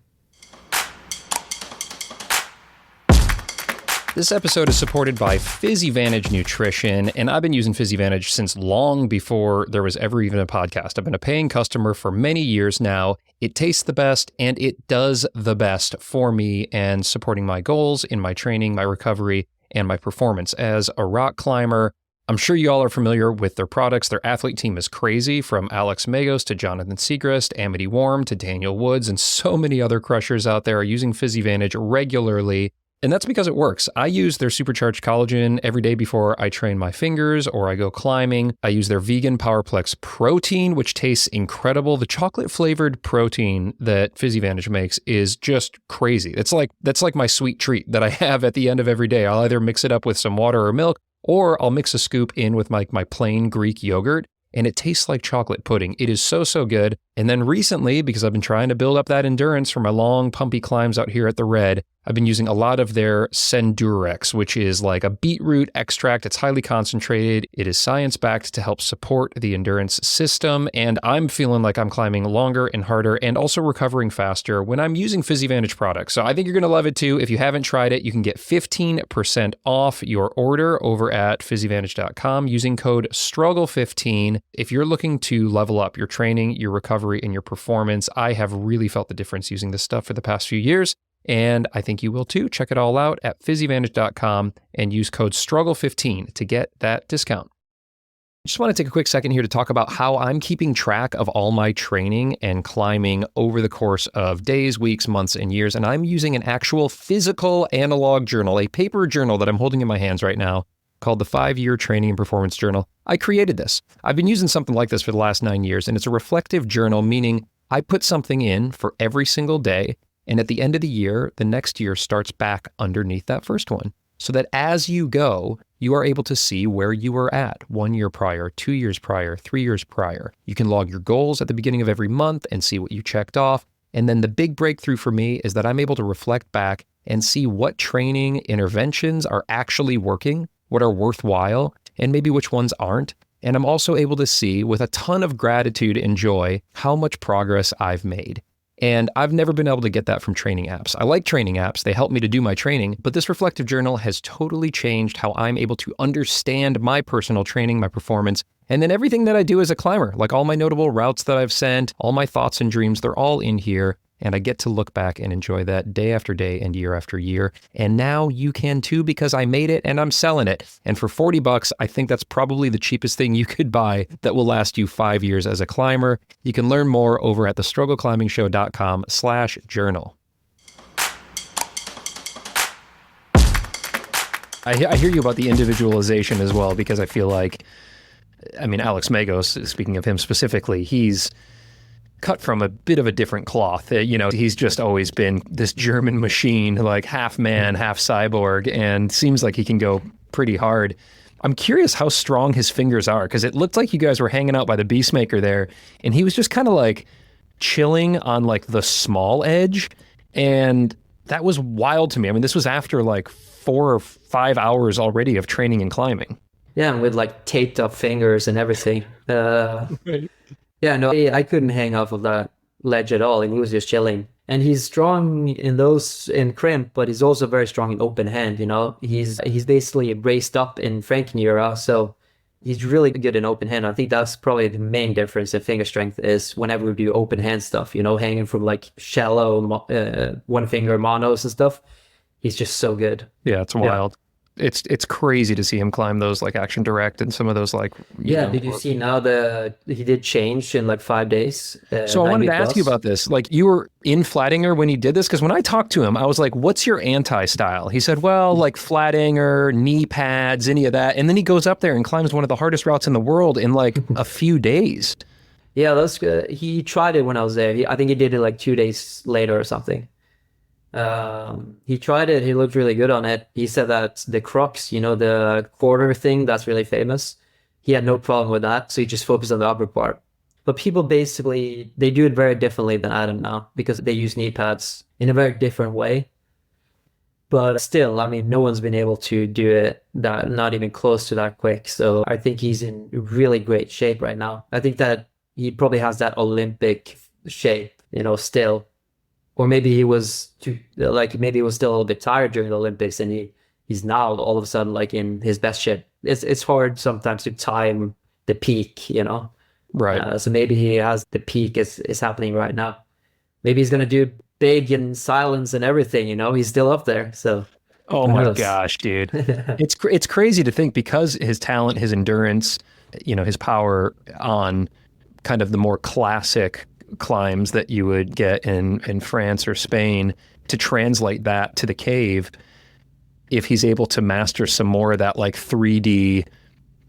This episode is supported by PhysiVantage Nutrition, and I've been using PhysiVantage since long before there was ever even a podcast. I've been a paying customer for many years now. It tastes the best, and it does the best for me and supporting my goals in my training, my recovery, and my performance. As a rock climber, I'm sure you all are familiar with their products. Their athlete team is crazy, from Alex Megos to Jonathan Siegrist, Amity Worm to Daniel Woods, and so many other crushers out there are using PhysiVantage regularly. And that's because it works. I use their supercharged collagen every day before I train my fingers or I go climbing. I use their vegan PowerPlex protein, which tastes incredible. The chocolate flavored protein that PhysiVantage makes is just crazy. That's like my sweet treat that I have at the end of every day. I'll either mix it up with some water or milk, or I'll mix a scoop in with my plain Greek yogurt, and it tastes like chocolate pudding. It is so, so good. And then recently, because I've been trying to build up that endurance for my long, pumpy climbs out here at the Red, I've been using a lot of their Sendurex, which is like a beetroot extract. It's highly concentrated. It is science-backed to help support the endurance system. And I'm feeling like I'm climbing longer and harder and also recovering faster when I'm using PhysiVantage products. So I think you're going to love it too. If you haven't tried it, you can get 15% off your order over at PhysiVantage.com using code STRUGGLE15. If you're looking to level up your training, your recovery, and your performance, I have really felt the difference using this stuff for the past few years. And I think you will too. Check it all out at PhysiVantage.com and use code STRUGGLE15 to get that discount. I just want to take a quick second here to talk about how I'm keeping track of all my training and climbing over the course of days, weeks, months, and years. And I'm using an actual physical analog journal, a paper journal that I'm holding in my hands right now called the 5-Year Training and Performance Journal. I created this. I've been using something like this for the last 9 years, and it's a reflective journal, meaning I put something in for every single day, and at the end of the year, the next year starts back underneath that first one. So that as you go, you are able to see where you were at 1 year prior, 2 years prior, 3 years prior. You can log your goals at the beginning of every month and see what you checked off. And then the big breakthrough for me is that I'm able to reflect back and see what training interventions are actually working, what are worthwhile, and maybe which ones aren't. And I'm also able to see with a ton of gratitude and joy how much progress I've made. And I've never been able to get that from training apps. I like training apps. They help me to do my training, but this reflective journal has totally changed how I'm able to understand my personal training, my performance, and then everything that I do as a climber, like all my notable routes that I've sent, all my thoughts and dreams, they're all in here. And I get to look back and enjoy that day after day and year after year. And now you can too, because I made it and I'm selling it. And for $40, I think that's probably the cheapest thing you could buy that will last you 5 years as a climber. You can learn more over at thestruggleclimbingshow.com/journal. I hear you about the individualization as well, because I feel like, Alex Megos, speaking of him specifically, he's cut from a bit of a different cloth. He's just always been this German machine, like half man, half cyborg, and seems like he can go pretty hard. I'm curious how strong his fingers are, because it looked like you guys were hanging out by the Beastmaker there, and he was just kind of like chilling on like the small edge, and that was wild to me. This was after like 4 or 5 hours already of training and climbing. Yeah, and with like taped up fingers and everything. Right. Yeah, no, I couldn't hang off of that ledge at all, and he was just chilling. And he's strong in crimp, but he's also very strong in open hand. He's basically raced up in Frankenjura, so he's really good in open hand. I think that's probably the main difference in finger strength is whenever we do open hand stuff, hanging from like shallow one finger monos and stuff. He's just so good. Yeah, it's wild. Yeah. It's crazy to see him climb those like action direct and some of those like did you see now he did change in like 5 days? So I wanted to ask you about this. Like, you were in Flatinger when he did this, because when I talked to him, I was like, "What's your anti-style?" He said, "Well, like Flatinger, knee pads, any of that." And then he goes up there and climbs one of the hardest routes in the world in like a few days. Yeah, that's good. He tried it when I was there. I think he did it like 2 days later or something. He tried it. He looked really good on it. He said that the crux, the quarter thing, that's really famous. He had no problem with that. So he just focused on the upper part. But people basically, they do it very differently than Adam now, because they use knee pads in a very different way. But still, no one's been able to do it that not even close to that quick. So I think he's in really great shape right now. I think that he probably has that Olympic shape, still. Or maybe he was maybe he was still a little bit tired during the Olympics, and he's now all of a sudden like in his best shape. It's hard sometimes to time the peak, Right. So maybe he has the peak is happening right now. Maybe he's gonna do big in silence and everything, he's still up there. So oh my gosh, dude. It's crazy to think, because his talent, his endurance, his power on kind of the more classic climbs that you would get in France or Spain, to translate that to the cave, if he's able to master some more of that like 3D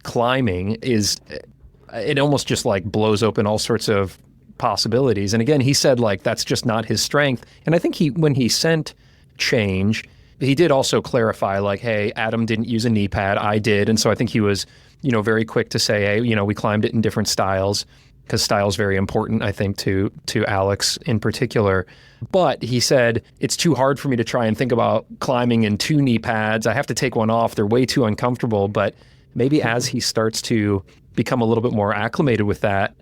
climbing, it almost just like blows open all sorts of possibilities. And again, he said like that's just not his strength. And I think when he sent change, he did also clarify like, hey, Adam didn't use a knee pad, I did. And so I think he was, very quick to say, hey, we climbed it in different styles, because style is very important, I think, to Alex in particular. But he said, it's too hard for me to try and think about climbing in 2 knee pads. I have to take one off. They're way too uncomfortable. But maybe as he starts to become a little bit more acclimated with that,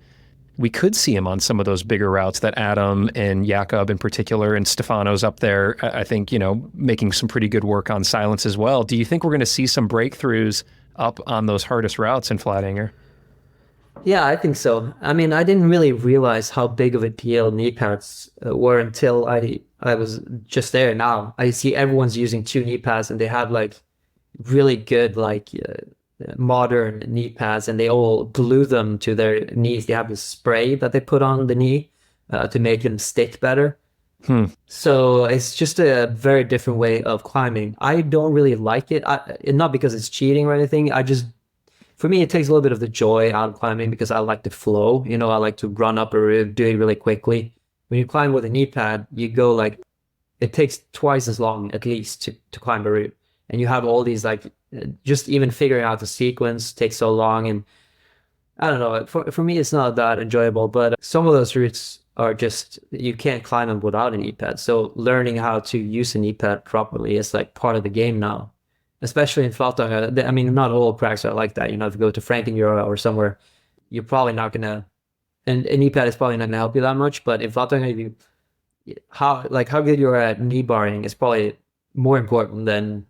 we could see him on some of those bigger routes that Adam and Jakob in particular, and Stefano's up there, I think, making some pretty good work on silence as well. Do you think we're going to see some breakthroughs up on those hardest routes in Flatinger? Yeah, I think so. I didn't really realize how big of a deal knee pads were until I was just there now. I see everyone's using 2 knee pads, and they have like really good modern knee pads, and they all glue them to their knees. They have this spray that they put on the knee to make them stick better. So it's just a very different way of climbing. I don't really like it, not because it's cheating or anything. for me, it takes a little bit of the joy out of climbing because I like the flow. You know, I like to run up a route, do it really quickly. When you climb with a knee pad, you go like, it takes twice as long at least to climb a route. And you have all these like, just even figuring out the sequence takes so long. And I don't know, for me, it's not that enjoyable, but some of those routes are just, you can't climb them without a knee pad. So learning how to use a knee pad properly is like part of the game now. Especially in Flatanger. I mean, not all cracks are like that. You know, if you go to Frankenjura or somewhere, you're probably not gonna, and a knee pad is probably not gonna help you that much. But in Flatanger, how good you're at knee barring is probably more important than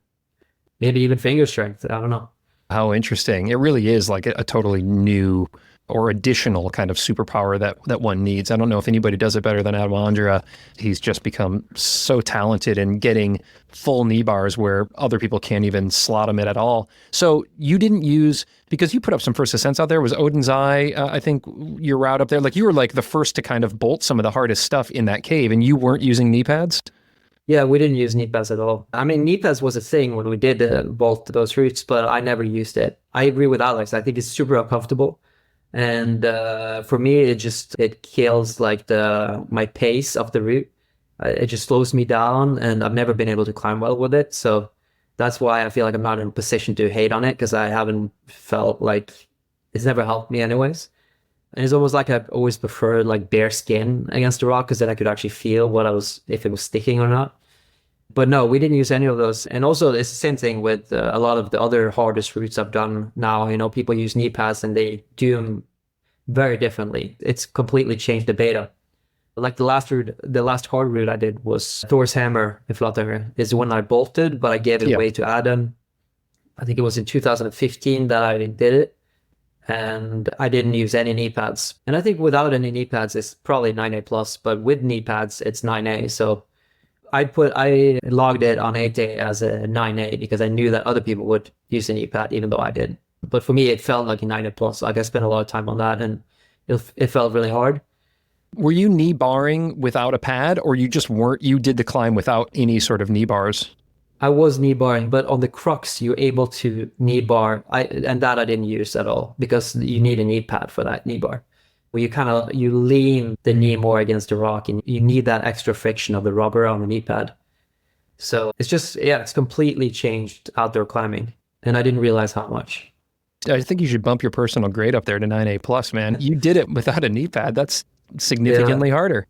maybe even finger strength. I don't know. How interesting. It really is like a totally new or additional kind of superpower that one needs. I don't know if anybody does it better than Ondra. He's just become so talented in getting full knee bars where other people can't even slot him in at all. So you didn't use, because you put up some first ascents out there, was Odin's Eye, I think your route up there, like you were like the first to kind of bolt some of the hardest stuff in that cave, and you weren't using knee pads? Yeah, we didn't use knee pads at all. I mean, knee pads was a thing when we did both those routes, but I never used it. I agree with Alex. I think it's super uncomfortable. And for me, it kills like my pace of the route. It just slows me down, and I've never been able to climb well with it. So that's why I feel like I'm not in a position to hate on it, because I haven't felt like it's never helped me anyways. And it's almost like I've always preferred like bare skin against the rock, because then I could actually feel if it was sticking or not. But no, we didn't use any of those. And also, it's the same thing with a lot of the other hardest routes I've done now. You know, people use knee pads and they do them very differently. It's completely changed the beta. Like the last hard route I did was Thor's Hammer in Flatanger. Is the one I bolted, but I gave it away to Adam. I think it was in 2015 that I did it. And I didn't use any knee pads. And I think without any knee pads, it's probably 9A plus, but with knee pads, it's 9A. So I logged it on 8A as a 9A because I knew that other people would use a knee pad, even though I did. But for me, it felt like a 9A plus. Like I spent a lot of time on that, and it felt really hard. Were you knee barring without a pad, or you just weren't, you did the climb without any sort of knee bars? I was knee barring, but on the crux, you're able to knee bar. And that I didn't use at all, because you need a knee pad for that knee bar. Where you lean the knee more against the rock, and you need that extra friction of the rubber on the knee pad. So it's just, it's completely changed outdoor climbing, and I didn't realize how much. I think you should bump your personal grade up there to 9A plus, man. You did it without a knee pad. That's significantly harder.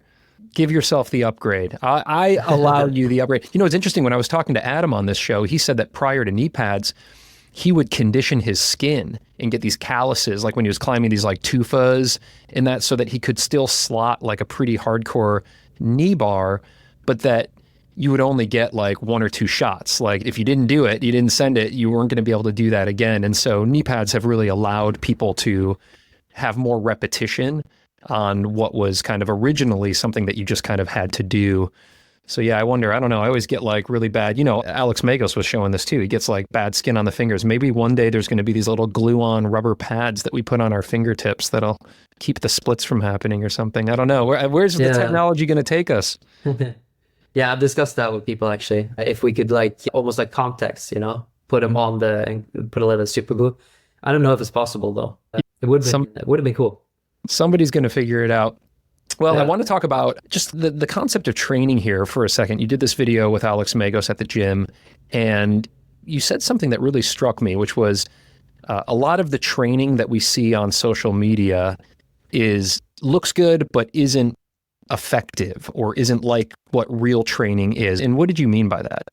Give yourself the upgrade. I allow you the upgrade. You know, it's interesting. When I was talking to Adam on this show, he said that prior to knee pads, he would condition his skin and get these calluses, like when he was climbing these like tufas and that, so that he could still slot like a pretty hardcore knee bar, but that you would only get like 1 or 2 shots. Like if you didn't do it, you didn't send it, you weren't going to be able to do that again. And so knee pads have really allowed people to have more repetition on what was kind of originally something that you just kind of had to do. So yeah, I wonder, I don't know, I always get like really bad, you know, Alex Megos was showing this too. He gets like bad skin on the fingers. Maybe one day there's going to be these little glue-on rubber pads that we put on our fingertips that'll keep the splits from happening or something. I don't know. Where's the technology going to take us? Yeah, I've discussed that with people actually. If we could like almost like contacts, you know, put them on and put a little super glue. I don't know if it's possible though. It would have been cool. Somebody's going to figure it out. Well, I want to talk about just the concept of training here for a second. You did this video with Alex Megos at the gym, and you said something that really struck me, which was a lot of the training that we see on social media looks good, but isn't effective or isn't like what real training is. And what did you mean by that?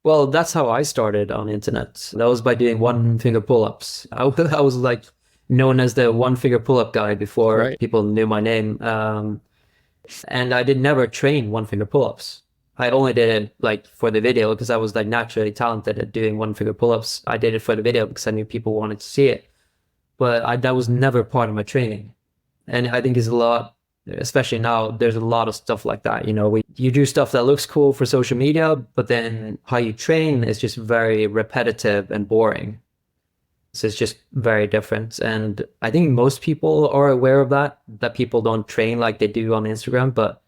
Well, that's how I started on the internet. That was by doing 1-finger pull-ups. I was like known as the 1-finger pull-up guy before people knew my name. And I never train 1-finger pull-ups. I only did it like for the video because I was like naturally talented at doing 1-finger pull-ups. I did it for the video because I knew people wanted to see it. But that was never part of my training. And I think there's a lot, especially now, there's a lot of stuff like that. You know, you do stuff that looks cool for social media, but then how you train is just very repetitive and boring. So it's just very different. And I think most people are aware of that people don't train like they do on Instagram, but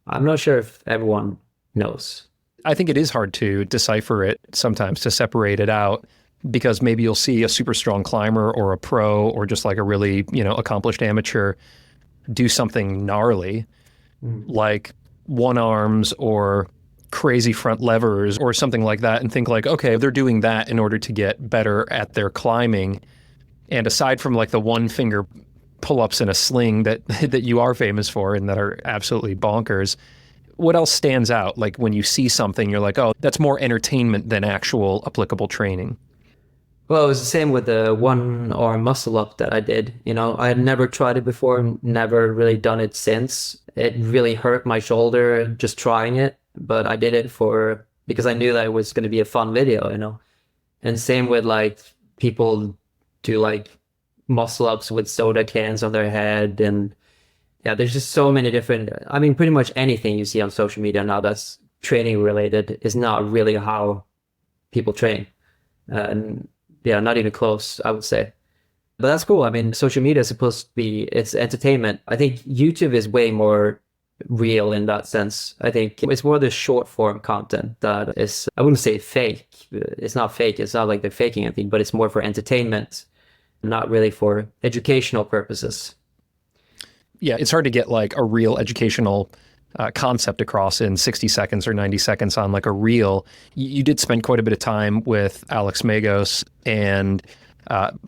I'm not sure if everyone knows. I think it is hard to decipher it sometimes, to separate it out. because maybe you'll see a super strong climber or a pro or just like a really, accomplished amateur do something gnarly, like one arms or crazy front levers or something like that, and think like, okay, they're doing that in order to get better at their climbing. And aside from like the one finger pull-ups in a sling that that you are famous for and that are absolutely bonkers, what else stands out? Like when you see something, you're like, oh, that's more entertainment than actual applicable training. Well, it was the same with the one arm muscle up that I did. I had never tried it before, never really done it since. It really hurt my shoulder just trying it, but I did it because I knew that it was going to be a fun video. And same with like people do like muscle ups with soda cans on their head. And yeah, there's just so many different, pretty much anything you see on social media now that's training related is not really how people train. And yeah, not even close, I would say. But that's cool. Social media is supposed to be, it's entertainment. I think YouTube is way more real in that sense. I think it's more the short form content that is, I wouldn't say fake. It's not fake. It's not like they're faking anything, but it's more for entertainment, not really for educational purposes. Yeah, it's hard to get like a real educational concept across in 60 seconds or 90 seconds on like a reel. You did spend quite a bit of time with Alex Megos and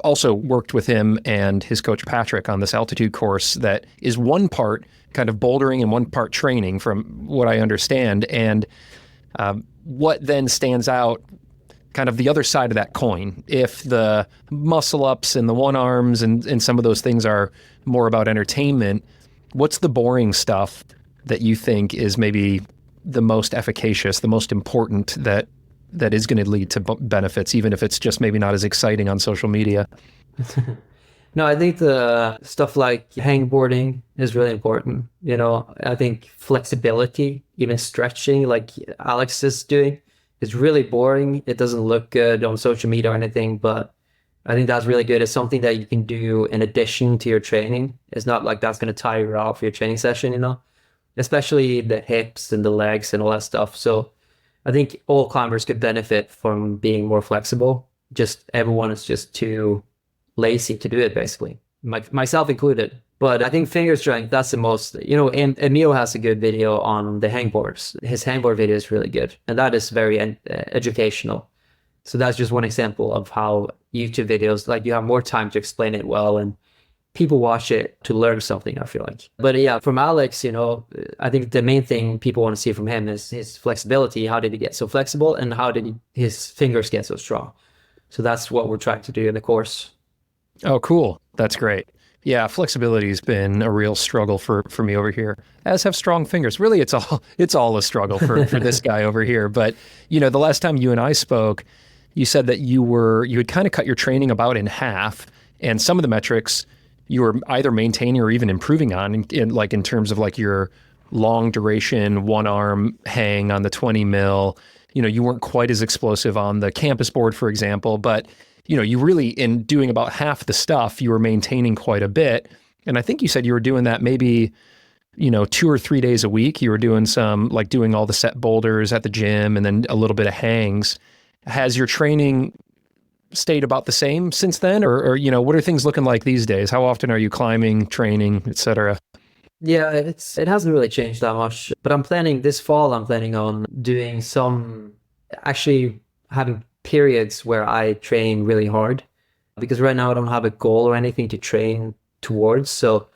also worked with him and his coach Patrick on this altitude course that is one part kind of bouldering and one part training from what I understand. And what then stands out, kind of the other side of that coin, if the muscle ups and the one arms and some of those things are more about entertainment, what's the boring stuff that you think is maybe the most efficacious, the most important that is going to lead to benefits, even if it's just maybe not as exciting on social media? No, I think the stuff like hangboarding is really important. I think flexibility, even stretching like Alex is doing, is really boring. It doesn't look good on social media or anything, but I think that's really good. It's something that you can do in addition to your training. It's not like that's going to tire you out for your training session, especially the hips and the legs and all that stuff. So I think all climbers could benefit from being more flexible. Just everyone is just too lazy to do it, basically, myself included. But I think finger strength, that's the most, and Emil has a good video on the hangboards. His hangboard video is really good. And that is very educational. So that's just one example of how YouTube videos, like you have more time to explain it well and people watch it to learn something, I feel like. But yeah, from Alex, I think the main thing people want to see from him is his flexibility. How did he get so flexible and how did his fingers get so strong? So that's what we're trying to do in the course. Oh, cool. That's great. Yeah, flexibility has been a real struggle for me over here, as have strong fingers. Really, it's all a struggle for this guy over here. But, the last time you and I spoke, you said that you had kind of cut your training about in half, and some of the metrics you were either maintaining or even improving on in terms of like your long duration, one arm hang on the 20 mil. You weren't quite as explosive on the campus board, for example, but you really, in doing about half the stuff, you were maintaining quite a bit. And I think you said you were doing that maybe, 2 or 3 days a week. You were doing doing all the set boulders at the gym and then a little bit of hangs. Has your training stayed about the same since then? Or what are things looking like these days? How often are you climbing, training, etc.? Yeah, it hasn't really changed that much. But this fall, I'm planning on doing actually having periods where I train really hard, because right now I don't have a goal or anything to train towards. So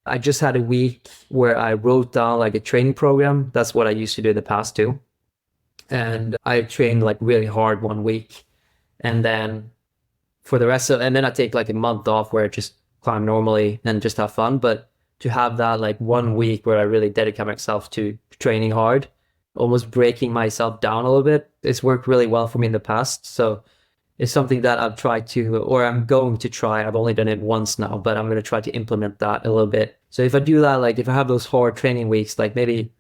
I just had a week where I wrote down like a training program. That's what I used to do in the past too. And I trained like really hard one week. And then and then I take like a month off where I just climb normally and just have fun. But to have that like 1 week where I really dedicate myself to training hard, almost breaking myself down a little bit, it's worked really well for me in the past. So it's something that I've tried to, or I'm going to try. I've only done it once now, but I'm going to try to implement that a little bit. So if I do that, like if I have those hard training weeks, like maybe,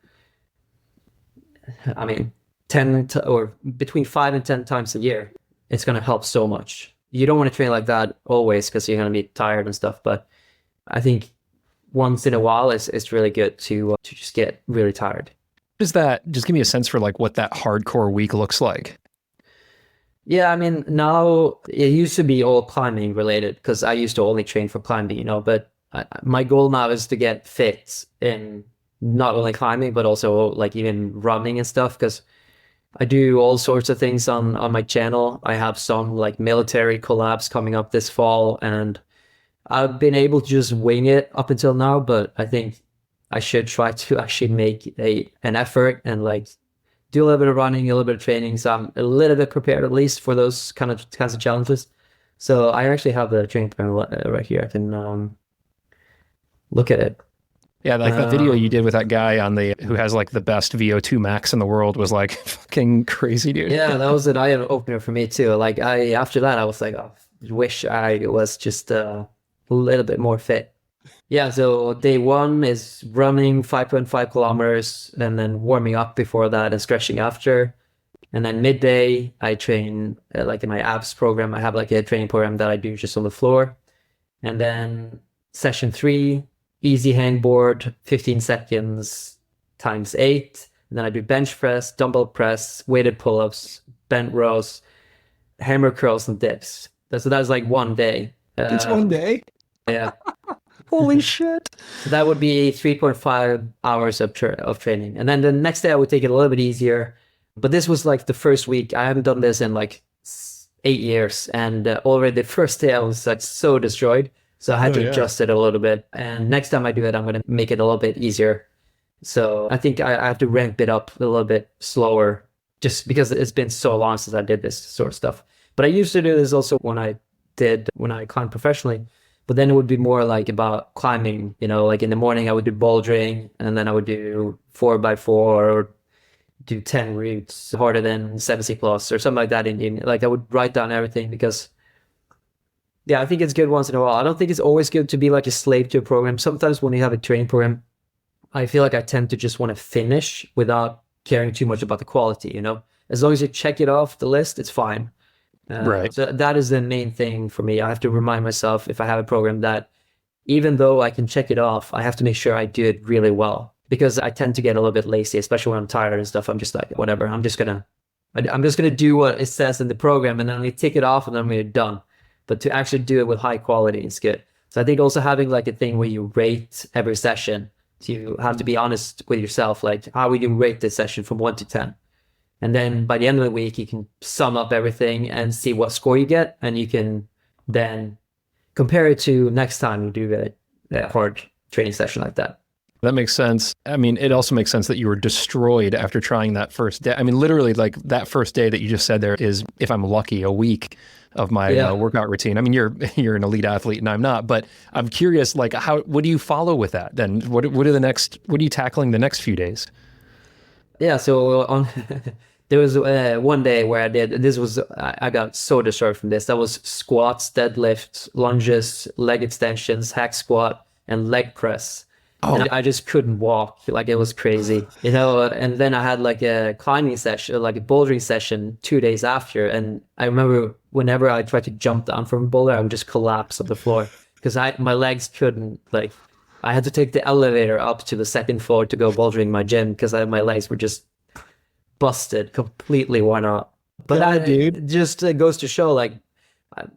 10 or between 5 and 10 times a year, it's going to help so much. You don't want to train like that always because you're going to be tired and stuff. But I think once in a while, it's really good to just get really tired. Just give me a sense for like what that hardcore week looks like. Yeah, I mean, now it used to be all climbing related because I used to only train for climbing, but my goal now is to get fit in not only climbing, but also like even running and stuff because I do all sorts of things on my channel. I have some like military collabs coming up this fall, and I've been able to just wing it up until now, but I think I should try to actually make an effort and like do a little bit of running, a little bit of training, so I'm a little bit prepared at least for those kinds of challenges. So I actually have the training plan right here. I can look at it. Yeah, like that video you did with that guy who has like the best VO2 max in the world was like fucking crazy, dude. Yeah, that was an eye opener for me too. Like after that, I was like, oh, wish I was just a little bit more fit. Yeah, so day one is running 5.5 kilometers and then warming up before that and stretching after. And then midday, I train like in my abs program. I have like a training program that I do just on the floor. And then session 3, easy hangboard, 15 seconds times 8. And then I do bench press, dumbbell press, weighted pull-ups, bent rows, hammer curls, and dips. So that's like one day. It's one day? Yeah. Holy shit. So that would be 3.5 hours of training. And then the next day I would take it a little bit easier. But this was like the first week. I haven't done this in like 8 years. And already the first day I was like so destroyed. So I had to adjust it a little bit. And next time I do it, I'm going to make it a little bit easier. So I think I have to ramp it up a little bit slower just because it's been so long since I did this sort of stuff. But I used to do this also when I climbed professionally. But then it would be more like about climbing, like in the morning I would do bouldering and then I would do 4x4 or do 10 routes harder than 70 plus or something like that in the evening. Like I would write down everything because, yeah, I think it's good once in a while. I don't think it's always good to be like a slave to a program. Sometimes when you have a training program, I feel like I tend to just want to finish without caring too much about the quality, As long as you check it off the list, it's fine. Right. So that is the main thing for me. I have to remind myself if I have a program that even though I can check it off, I have to make sure I do it really well because I tend to get a little bit lazy, especially when I'm tired and stuff. I'm just like, whatever, I'm just gonna do what it says in the program and then we tick it off and then we're done. But to actually do it with high quality is good. So I think also having like a thing where you rate every session, you have to be honest with yourself, like how would you rate this session from 1 to 10? And then by the end of the week, you can sum up everything and see what score you get. And you can then compare it to next time you do a hard training session like that. That makes sense. I mean, it also makes sense that you were destroyed after trying that first day. I mean, literally like that first day that you just said there is, if I'm lucky, a week of my workout routine. I mean, you're an elite athlete and I'm not, but I'm curious, like what do you follow with that then? What are you tackling the next few days? Yeah. So there was one day where I got so destroyed from this. That was squats, deadlifts, lunges, leg extensions, hack squat, and leg press. Oh. And I just couldn't walk. Like it was crazy, and then I had like a climbing session, like a bouldering session 2 days after. And I remember whenever I tried to jump down from a boulder, I would just collapse on the floor because my legs couldn't, like, I had to take the elevator up to the second floor to go bouldering my gym because my legs were just busted, completely worn out. But it just goes to show, like,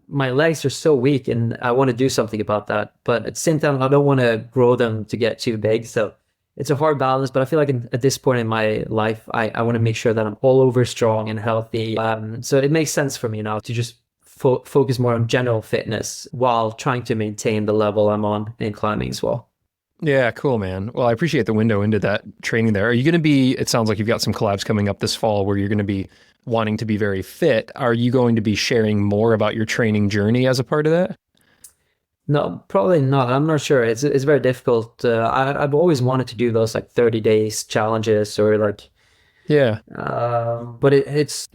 my legs are so weak and I want to do something about that. But at the same time, I don't want to grow them to get too big. So it's a hard balance. But I feel like at this point in my life, I want to make sure that I'm all over strong and healthy. So it makes sense for me now to just focus more on general fitness while trying to maintain the level I'm on in climbing as well. Yeah, cool, man. Well, I appreciate the window into that training there. Are you going to be, it sounds like you've got some collabs coming up this fall where you're going to be wanting to be very fit. Are you going to be sharing more about your training journey as a part of that? No, probably not. I'm not sure. It's very difficult. I've always wanted to do those like 30 days challenges or like, yeah. But it's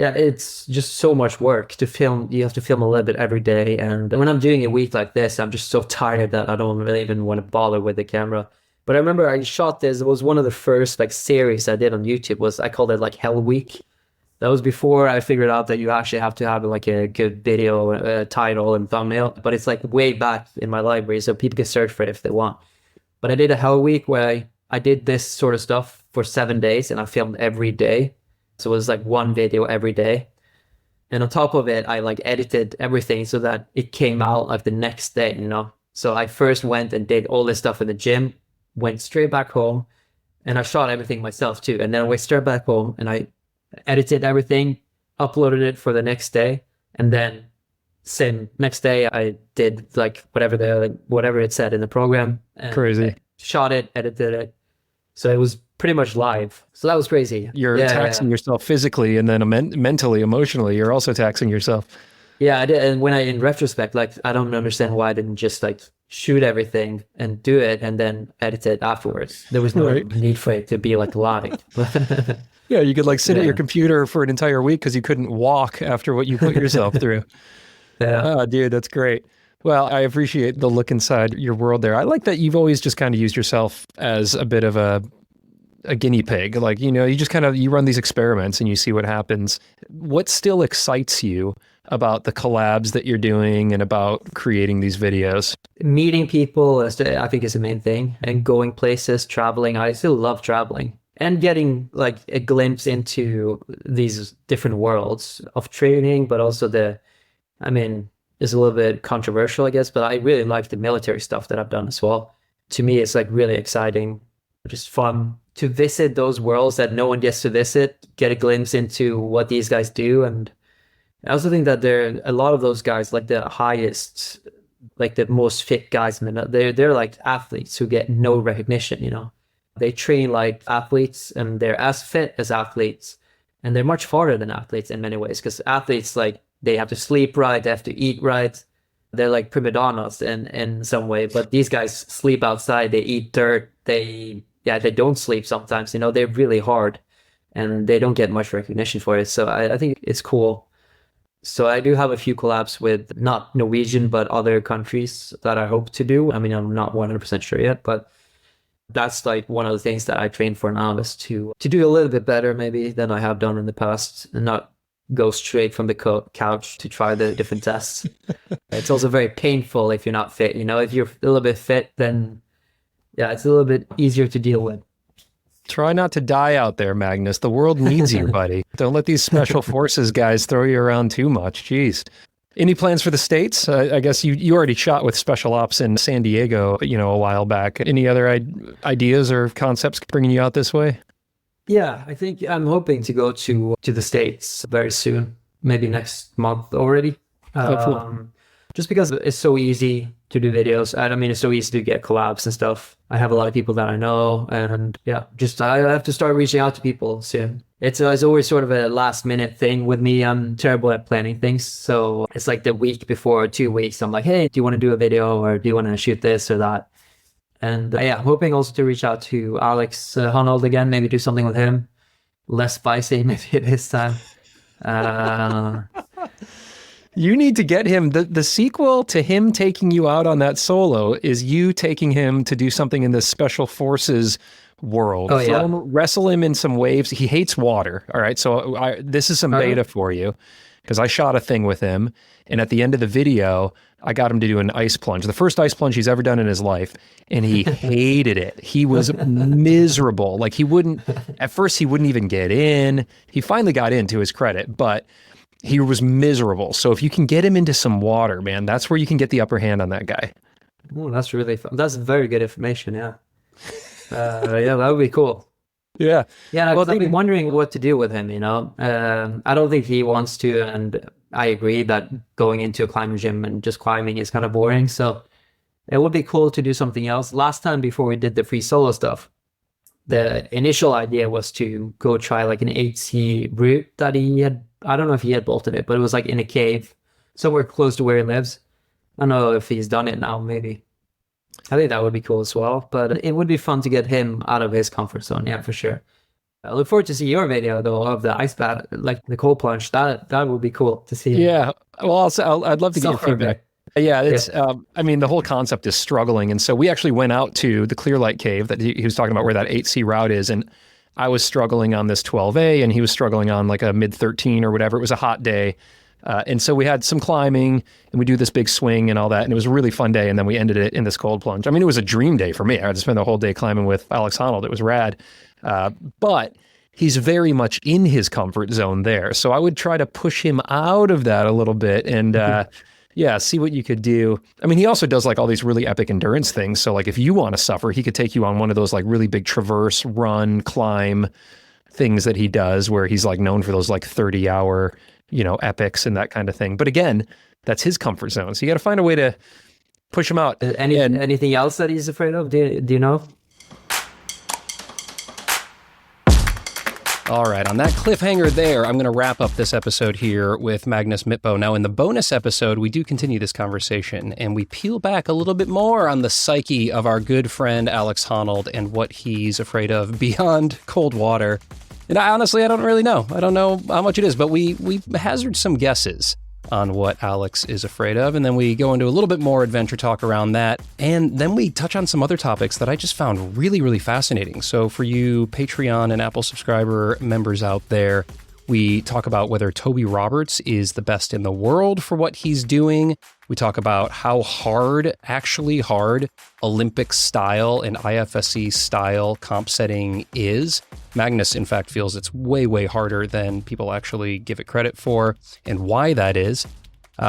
just so much work to film. You have to film a little bit every day. And when I'm doing a week like this, I'm just so tired that I don't really even want to bother with the camera. But I remember I shot this. It was one of the first like series I did on YouTube. I called it like Hell Week. That was before I figured out that you actually have to have like a good video title and thumbnail. But it's like way back in my library, so people can search for it if they want. But I did a Hell Week where I did this sort of stuff for 7 days and I filmed every day. So it was like one video every day. And on top of it, I like edited everything so that it came out like the next day, you know? So I first went and did all this stuff in the gym, went straight back home, and I shot everything myself too. And then I went straight back home and I edited everything, uploaded it for the next day. And then same next day, I did like whatever it said in the program. And Crazy. I shot it, edited it. So it was pretty much live. So that was crazy. You're taxing yourself physically, and then mentally, emotionally, you're also taxing yourself. Yeah, I did. And in retrospect, like, I don't understand why I didn't just like shoot everything and do it and then edit it afterwards. There was no need for it to be like live. Yeah, you could like sit at your computer for an entire week because you couldn't walk after what you put yourself through. Yeah. Oh, dude, that's great. Well, I appreciate the look inside your world there. I like that you've always just kind of used yourself as a bit of a guinea pig. Like, you know, you run these experiments and you see what happens. What still excites you about the collabs that you're doing and about creating these videos? Meeting people, I think, is the main thing, and going places, traveling. I still love traveling and getting like a glimpse into these different worlds of training, but also it's a little bit controversial, I guess, but I really like the military stuff that I've done as well. To me, it's like really exciting, just fun to visit those worlds that no one gets to visit, get a glimpse into what these guys do. And I also think that a lot of those guys, like the highest, like the most fit guys, they're like athletes who get no recognition, you know. They train like athletes and they're as fit as athletes, and they're much farther than athletes in many ways, because athletes, like, they have to sleep right, they have to eat right. They're like prima donnas in some way, but these guys sleep outside, they eat dirt, they don't sleep sometimes, you know. They're really hard and they don't get much recognition for it. So I think it's cool. So I do have a few collabs with not Norwegian, but other countries that I hope to do. I mean, I'm not 100% sure yet, but that's like one of the things that I train for now, is to do a little bit better maybe than I have done in the past, and not go straight from the couch to try the different tests. It's also very painful if you're not fit. You know, if you're a little bit fit, then yeah, it's a little bit easier to deal with. Try not to die out there, Magnus. The world needs you, buddy. Don't let these special forces guys throw you around too much. Jeez. Any plans for the States? I guess you already shot with Special Ops in San Diego, you know, a while back. Any other ideas or concepts bringing you out this way? Yeah, I think I'm hoping to go to the States very soon, maybe next month already. Just because it's so easy to do videos. I mean, it's so easy to get collabs and stuff. I have a lot of people that I know, and yeah, I have to start reaching out to people soon. It's always sort of a last minute thing with me. I'm terrible at planning things. So it's like the week before, 2 weeks, I'm like, hey, do you want to do a video, or do you want to shoot this or that? And yeah, I'm hoping also to reach out to Alex Honnold again, maybe do something with him. Less spicy maybe this time. You need to get him. The sequel to him taking you out on that solo is you taking him to do something in the Special Forces world. Oh, yeah. Wrestle him in some waves. He hates water. All right. So this is some beta for you, because I shot a thing with him. And at the end of the video, I got him to do an ice plunge, the first ice plunge he's ever done in his life. And he hated it. He was miserable. Like at first he wouldn't even get in. He finally got in, to his credit, but he was miserable. So if you can get him into some water, man, that's where you can get the upper hand on that guy. Oh, that's really fun. That's very good information. Yeah. Yeah, that would be cool. Yeah. Yeah. Well, I've been wondering what to do with him, you know. I don't think he wants to, and I agree that going into a climbing gym and just climbing is kind of boring. So it would be cool to do something else. Last time, before we did the free solo stuff, the initial idea was to go try like an 8C route that he had. I don't know if he had bolted it, but it was like in a cave somewhere close to where he lives. I don't know if he's done it now, maybe. I think that would be cool as well, but it would be fun to get him out of his comfort zone. Yeah, for sure. I look forward to see your video though of the ice bath, like the cold plunge. That would be cool to see. Yeah. Well, I'd love to get your feedback. Yeah, it's. I mean, the whole concept is struggling, and so we actually went out to the Clearlight Cave that he was talking about, where that 8C route is, and I was struggling on this 12A, and he was struggling on like a mid 13 or whatever. It was a hot day, and so we had some climbing, and we do this big swing and all that, and it was a really fun day. And then we ended it in this cold plunge. I mean, it was a dream day for me. I had to spend the whole day climbing with Alex Honnold. It was rad. But he's very much in his comfort zone there. So I would try to push him out of that a little bit and see what you could do. I mean, he also does like all these really epic endurance things. So like if you want to suffer, he could take you on one of those like really big traverse, run, climb things that he does where he's like known for those like 30-hour, epics and that kind of thing. But again, that's his comfort zone. So you got to find a way to push him out. Anything else that he's afraid of? Do you know? All right, on that cliffhanger there, I'm going to wrap up this episode here with Magnus Midtbø. Now, in the bonus episode, we do continue this conversation, and we peel back a little bit more on the psyche of our good friend Alex Honnold and what he's afraid of beyond cold water. And I don't really know. I don't know how much it is, but we hazard some guesses on what Alex is afraid of, and then we go into a little bit more adventure talk around that, and then we touch on some other topics that I just found really, really fascinating. So for you Patreon and Apple subscriber members out there, we talk about whether Toby Roberts is the best in the world for what he's doing. We talk about how actually hard, Olympic style and IFSC style comp setting is. Magnus, in fact, feels it's way, way harder than people actually give it credit for, and why that is.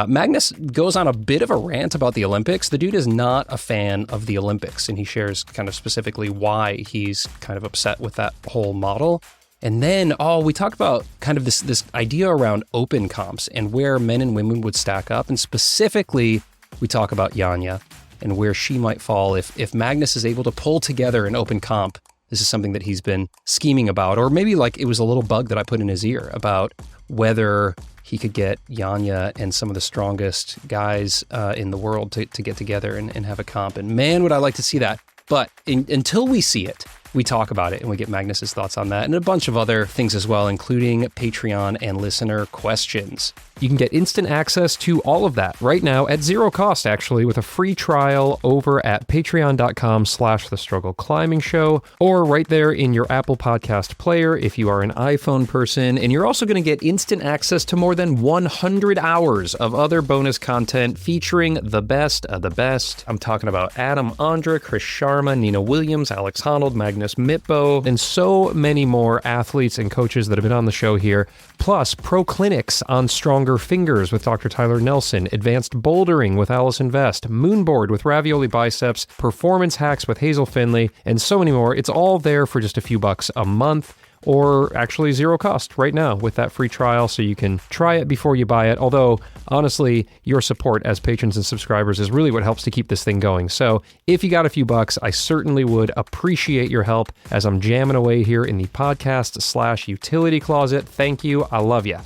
Magnus goes on a bit of a rant about the Olympics. The dude is not a fan of the Olympics, and he shares kind of specifically why he's kind of upset with that whole model. And then, we talk about kind of this idea around open comps and where men and women would stack up. And specifically, we talk about Janja and where she might fall if Magnus is able to pull together an open comp. This is something that he's been scheming about, or maybe like it was a little bug that I put in his ear about whether he could get Janja and some of the strongest guys in the world to get together and have a comp. And man, would I like to see that. But until we see it, we talk about it and we get Magnus's thoughts on that and a bunch of other things as well, including Patreon and listener questions. You can get instant access to all of that right now at zero cost, actually, with a free trial over at patreon.com/The Struggle Climbing Show, or right there in your Apple Podcast player if you are an iPhone person. And you're also going to get instant access to more than 100 hours of other bonus content featuring the best of the best. I'm talking about Adam Ondra, Chris Sharma, Nina Williams, Alex Honnold, Magnus Midtbø, and so many more athletes and coaches that have been on the show here. Plus, pro clinics on stronger fingers with Dr. Tyler Nelson, advanced bouldering with Allison Vest, moonboard with Ravioli Biceps, performance hacks with Hazel Finley, and so many more. It's all there for just a few bucks a month, or actually zero cost right now with that free trial, so you can try it before you buy it. Although, honestly, your support as patrons and subscribers is really what helps to keep this thing going. So if you got a few bucks, I certainly would appreciate your help as I'm jamming away here in the podcast/utility closet. Thank you. I love you.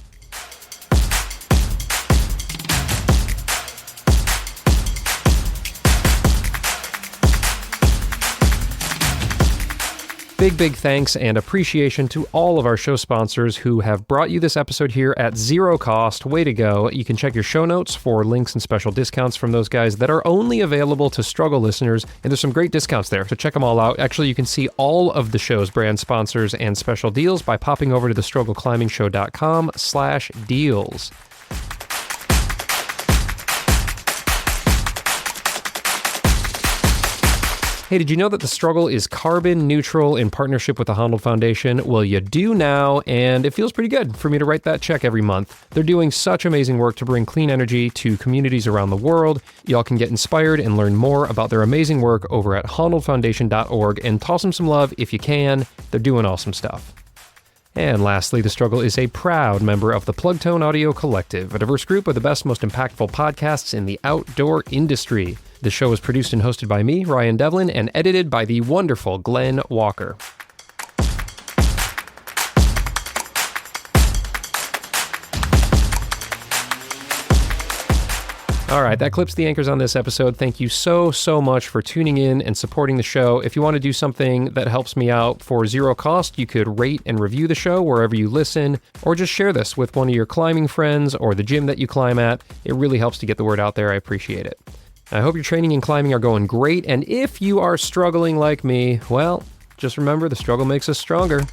Big thanks and appreciation to all of our show sponsors who have brought you this episode here at zero cost. Way to go. You can check your show notes for links and special discounts from those guys that are only available to Struggle listeners, and there's some great discounts there, so check them all out. Actually, you can see all of the show's brand sponsors and special deals by popping over to thestruggleclimbingshow.com/deals. Hey, did you know that The Struggle is carbon neutral in partnership with the Honnold Foundation? Well, you do now, and it feels pretty good for me to write that check every month. They're doing such amazing work to bring clean energy to communities around the world. Y'all can get inspired and learn more about their amazing work over at honnoldfoundation.org, and toss them some love if you can. They're doing awesome stuff. And lastly, The Struggle is a proud member of the Plugtone Audio Collective, a diverse group of the best, most impactful podcasts in the outdoor industry. The show is produced and hosted by me, Ryan Devlin, and edited by the wonderful Glenn Walker. All right, that clips the anchors on this episode. Thank you so much for tuning in and supporting the show. If you want to do something that helps me out for zero cost, you could rate and review the show wherever you listen, or just share this with one of your climbing friends or the gym that you climb at. It really helps to get the word out there. I appreciate it. I hope your training and climbing are going great, and if you are struggling like me, well, just remember the struggle makes us stronger.